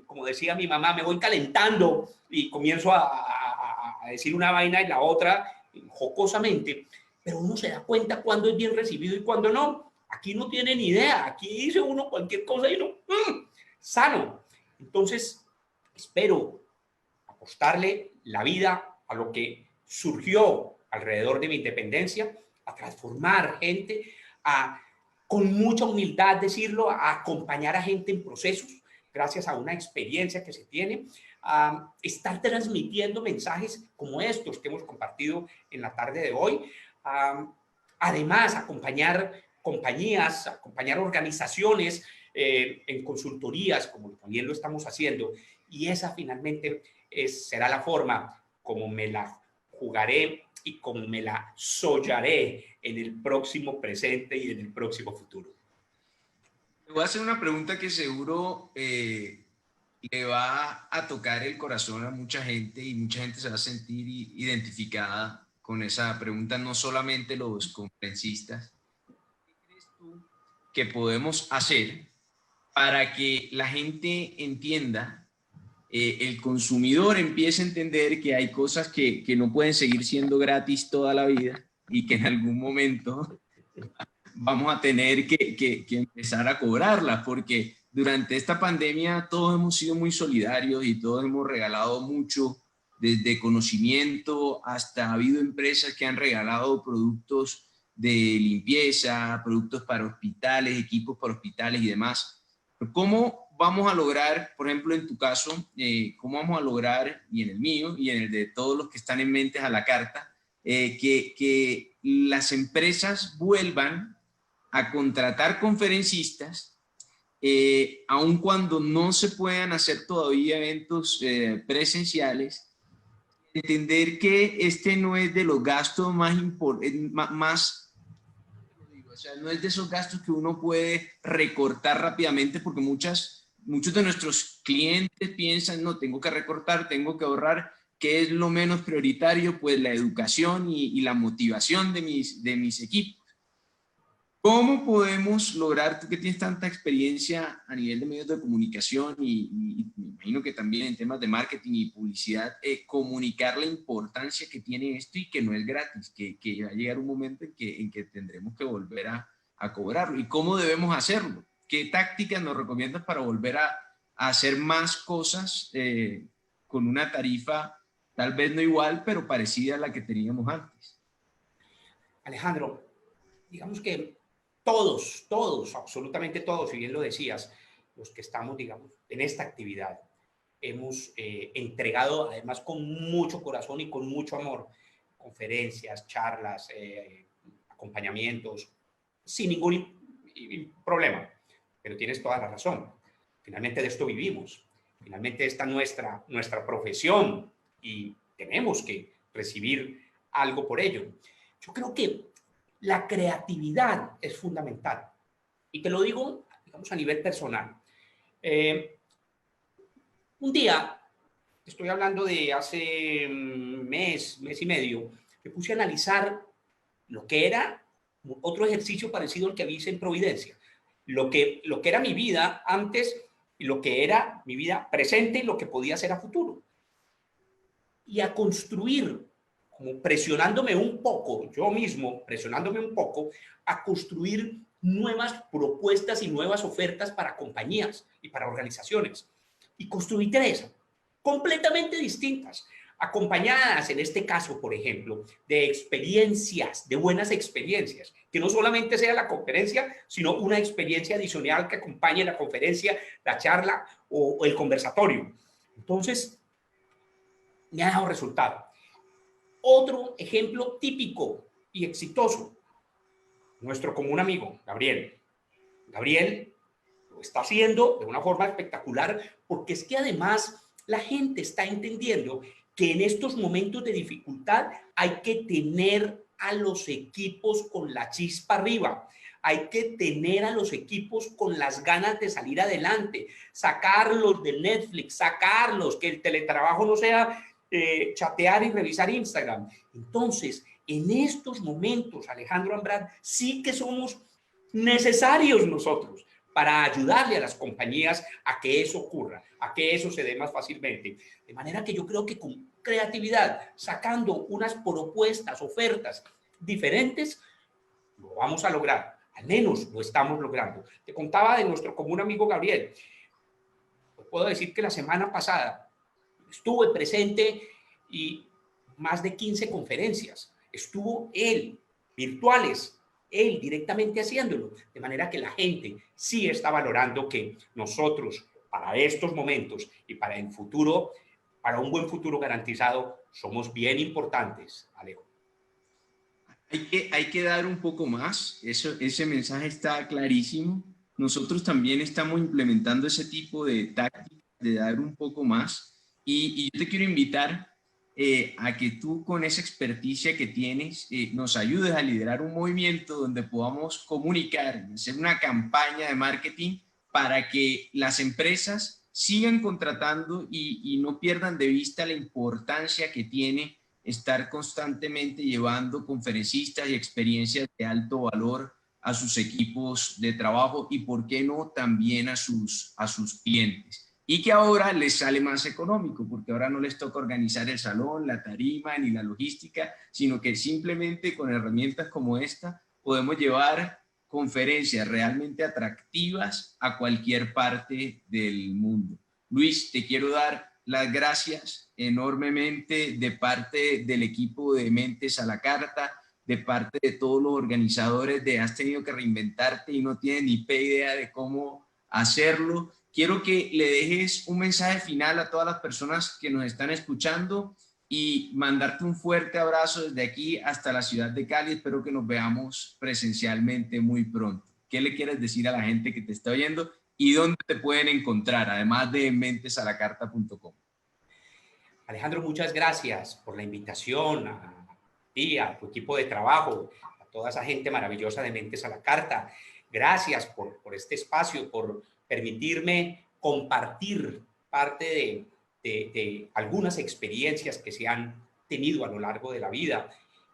como decía mi mamá, me voy calentando y comienzo a decir una vaina y la otra jocosamente, pero uno se da cuenta cuando es bien recibido y cuando no. Aquí no tiene ni idea, aquí dice uno cualquier cosa y no, sano. Entonces, espero apostarle la vida a lo que surgió alrededor de mi independencia, a transformar gente, con mucha humildad decirlo, a acompañar a gente en procesos, gracias a una experiencia que se tiene, a estar transmitiendo mensajes como estos que hemos compartido en la tarde de hoy. Además, acompañar compañías, acompañar organizaciones en consultorías, como también lo estamos haciendo, y esa finalmente será la forma como me la jugaré y como me la sollaré en el próximo presente y en el próximo futuro. Te voy a hacer una pregunta que seguro le va a tocar el corazón a mucha gente, y mucha gente se va a sentir identificada con esa pregunta, no solamente los conferencistas. ¿Qué crees tú que podemos hacer para que la gente entienda, el consumidor empiece a entender que hay cosas que no pueden seguir siendo gratis toda la vida y que en algún momento vamos a tener que empezar a cobrarlas? Porque durante esta pandemia todos hemos sido muy solidarios y todos hemos regalado mucho, desde conocimiento hasta ha habido empresas que han regalado productos de limpieza, productos para hospitales, equipos para hospitales y demás. ¿Cómo vamos a lograr, por ejemplo, en tu caso, cómo vamos a lograr, y en el mío y en el de todos los que están en Mentes a la Carta, que las empresas vuelvan a contratar conferencistas, aun cuando no se puedan hacer todavía eventos presenciales? Entender que este no es de los gastos más importantes, o sea, no es de esos gastos que uno puede recortar rápidamente, porque muchos de nuestros clientes piensan, no, tengo que recortar, tengo que ahorrar. ¿Qué es lo menos prioritario? Pues la educación y la motivación de mis equipos. ¿Cómo podemos lograr, tú que tienes tanta experiencia a nivel de medios de comunicación y me imagino que también en temas de marketing y publicidad, comunicar la importancia que tiene esto y que no es gratis, que va a llegar un momento en que tendremos que volver a cobrarlo? ¿Y cómo debemos hacerlo? ¿Qué tácticas nos recomiendas para volver a hacer más cosas con una tarifa tal vez no igual, pero parecida a la que teníamos antes? Alejandro, digamos que todos, absolutamente todos, si bien lo decías, los que estamos, digamos, en esta actividad, hemos entregado además con mucho corazón y con mucho amor conferencias, charlas, acompañamientos, sin ningún problema. Pero tienes toda la razón. Finalmente de esto vivimos. Finalmente esta es nuestra profesión y tenemos que recibir algo por ello. Yo creo que la creatividad es fundamental. Y te lo digo, digamos, a nivel personal. Un día, estoy hablando de hace mes y medio, me puse a analizar lo que era otro ejercicio parecido al que hice en Providencia. Lo que era mi vida antes y lo que era mi vida presente y lo que podía ser a futuro. Y a construir, como presionándome un poco, yo mismo presionándome un poco, a construir nuevas propuestas y nuevas ofertas para compañías y para organizaciones. Y construí tres, completamente distintas, acompañadas en este caso, por ejemplo, de experiencias, de buenas experiencias, que no solamente sea la conferencia, sino una experiencia adicional que acompañe la conferencia, la charla o el conversatorio. Entonces, me ha dado resultado. Otro ejemplo típico y exitoso, nuestro común amigo, Gabriel. Gabriel lo está haciendo de una forma espectacular porque es que además la gente está entendiendo que en estos momentos de dificultad hay que tener a los equipos con la chispa arriba. Hay que tener a los equipos con las ganas de salir adelante, sacarlos de Netflix, sacarlos, que el teletrabajo no sea chatear y revisar Instagram. Entonces, en estos momentos, Alejandro Ambrán, sí que somos necesarios nosotros para ayudarle a las compañías a que eso ocurra, a que eso se dé más fácilmente. De manera que yo creo que con creatividad, sacando unas propuestas, ofertas diferentes, lo vamos a lograr. Al menos lo estamos logrando. Te contaba de nuestro común amigo Gabriel. Pues puedo decir que la semana pasada estuve presente y más de 15 conferencias. Estuvo él, virtuales, él directamente haciéndolo. De manera que la gente sí está valorando que nosotros, para estos momentos y para el futuro, para un buen futuro garantizado, somos bien importantes, Alejo. Hay que dar un poco más, ese mensaje está clarísimo. Nosotros también estamos implementando ese tipo de tácticas de dar un poco más y yo te quiero invitar a que tú con esa experticia que tienes nos ayudes a liderar un movimiento donde podamos comunicar, hacer una campaña de marketing para que las empresas sigan contratando y no pierdan de vista la importancia que tiene estar constantemente llevando conferencistas y experiencias de alto valor a sus equipos de trabajo y, por qué no, también a sus clientes. Y que ahora les sale más económico, porque ahora no les toca organizar el salón, la tarima ni la logística, sino que simplemente con herramientas como esta podemos llevar conferencias realmente atractivas a cualquier parte del mundo. Luis, te quiero dar las gracias enormemente de parte del equipo de Mentes a la Carta, de parte de todos los organizadores de Has tenido que reinventarte y no tienes ni idea de cómo hacerlo. Quiero que le dejes un mensaje final a todas las personas que nos están escuchando y mandarte un fuerte abrazo desde aquí hasta la ciudad de Cali. Espero que nos veamos presencialmente muy pronto. ¿Qué le quieres decir a la gente que te está oyendo y dónde te pueden encontrar, además de mentesalacarta.com? Alejandro, muchas gracias por la invitación a ti, a tu equipo de trabajo, a toda esa gente maravillosa de Mentes a la Carta. Gracias por este espacio, por permitirme compartir parte de algunas experiencias que se han tenido a lo largo de la vida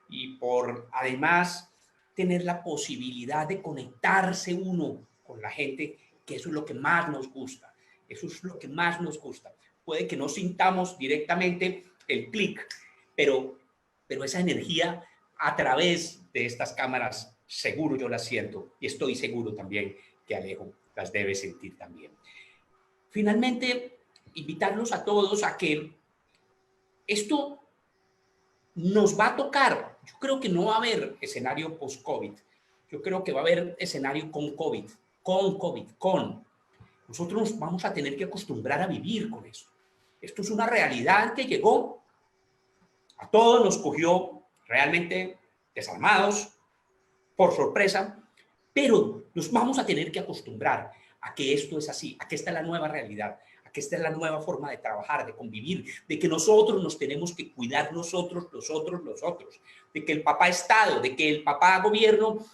y por además tener la posibilidad de conectarse uno con la gente, que eso es lo que más nos gusta. Eso es lo que más nos gusta. Puede que no sintamos directamente el clic, pero esa energía a través de estas cámaras, seguro yo la siento, y estoy seguro también que Alejo las debe sentir también. Finalmente, invitarlos a todos a que esto nos va a tocar. Yo creo que no va a haber escenario post-COVID. Yo creo que va a haber escenario con COVID, con. Nosotros nos vamos a tener que acostumbrar a vivir con eso. Esto es una realidad que llegó, a todos nos cogió realmente desarmados, por sorpresa, pero nos vamos a tener que acostumbrar a que esto es así, a que esta es la nueva realidad, a que esta es la nueva forma de trabajar, de convivir, de que nosotros nos tenemos que cuidar nosotros, de que el papá Estado, de que el papá gobierno,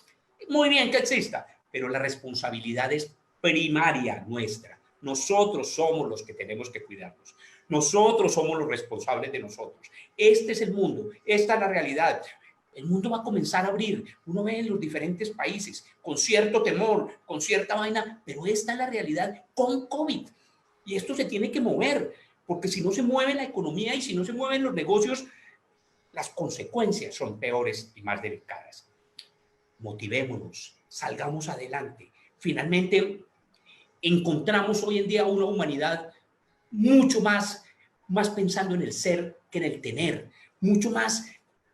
muy bien que exista, pero la responsabilidad es primaria nuestra. Nosotros somos los que tenemos que cuidarnos. Nosotros somos los responsables de nosotros. Este es el mundo, esta es la realidad. El mundo va a comenzar a abrir. Uno ve en los diferentes países con cierto temor, con cierta vaina, pero esta es la realidad con COVID. Y esto se tiene que mover, porque si no se mueve la economía y si no se mueven los negocios, las consecuencias son peores y más delicadas. Motivémonos, salgamos adelante. Finalmente, encontramos hoy en día una humanidad mucho más pensando en el ser que en el tener, mucho más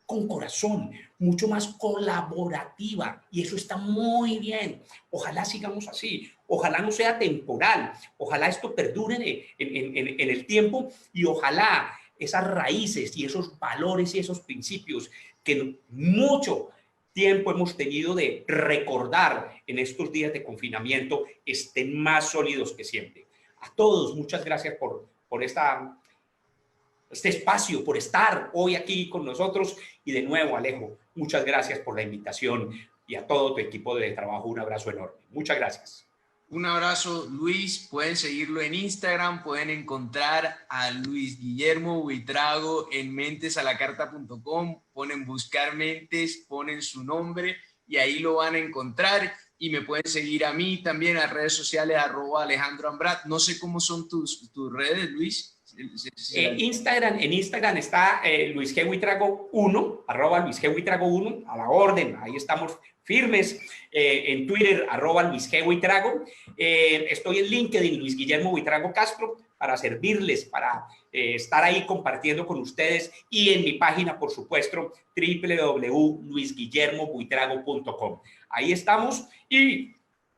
con corazón, mucho más colaborativa, y eso está muy bien. Ojalá sigamos así, ojalá no sea temporal, ojalá esto perdure en el tiempo, y ojalá esas raíces y esos valores y esos principios que mucho tiempo hemos tenido de recordar en estos días de confinamiento estén más sólidos que siempre. A todos, muchas gracias por este espacio, por estar hoy aquí con nosotros. Y de nuevo, Alejo, muchas gracias por la invitación, y a todo tu equipo de trabajo un abrazo enorme. Muchas gracias. Un abrazo, Luis. Pueden seguirlo en Instagram, pueden encontrar a Luis Guillermo Buitrago en mentesalacarta.com, ponen buscar Mentes, ponen su nombre y ahí lo van a encontrar. Y me pueden seguir a mí también en redes sociales, @AlejandroAmbrat. No sé cómo son tus redes, Luis. En Instagram está Luis G. Buitrago 1, @Luis G. Buitrago 1, a la orden, ahí estamos firmes. En Twitter, @Luis G. Buitrago. Estoy en LinkedIn, Luis Guillermo Buitrago Castro, para servirles, para estar ahí compartiendo con ustedes, y en mi página, por supuesto, www.luisguillermobuitrago.com. Ahí estamos, y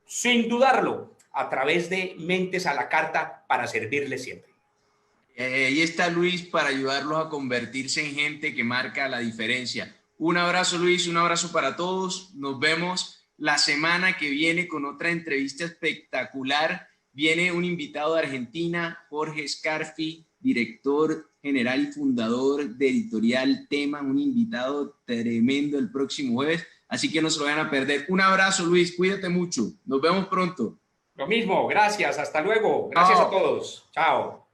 sin dudarlo, a través de Mentes a la Carta, para servirles siempre. Ahí está Luis para ayudarlos a convertirse en gente que marca la diferencia. Un abrazo, Luis, un abrazo para todos. Nos vemos la semana que viene con otra entrevista espectacular. Viene un invitado de Argentina, Jorge Scarfi, director general y fundador de Editorial Tema, un invitado tremendo el próximo jueves, así que no se lo vayan a perder. Un abrazo, Luis, cuídate mucho. Nos vemos pronto. Lo mismo, gracias, hasta luego. Gracias a todos. Chao.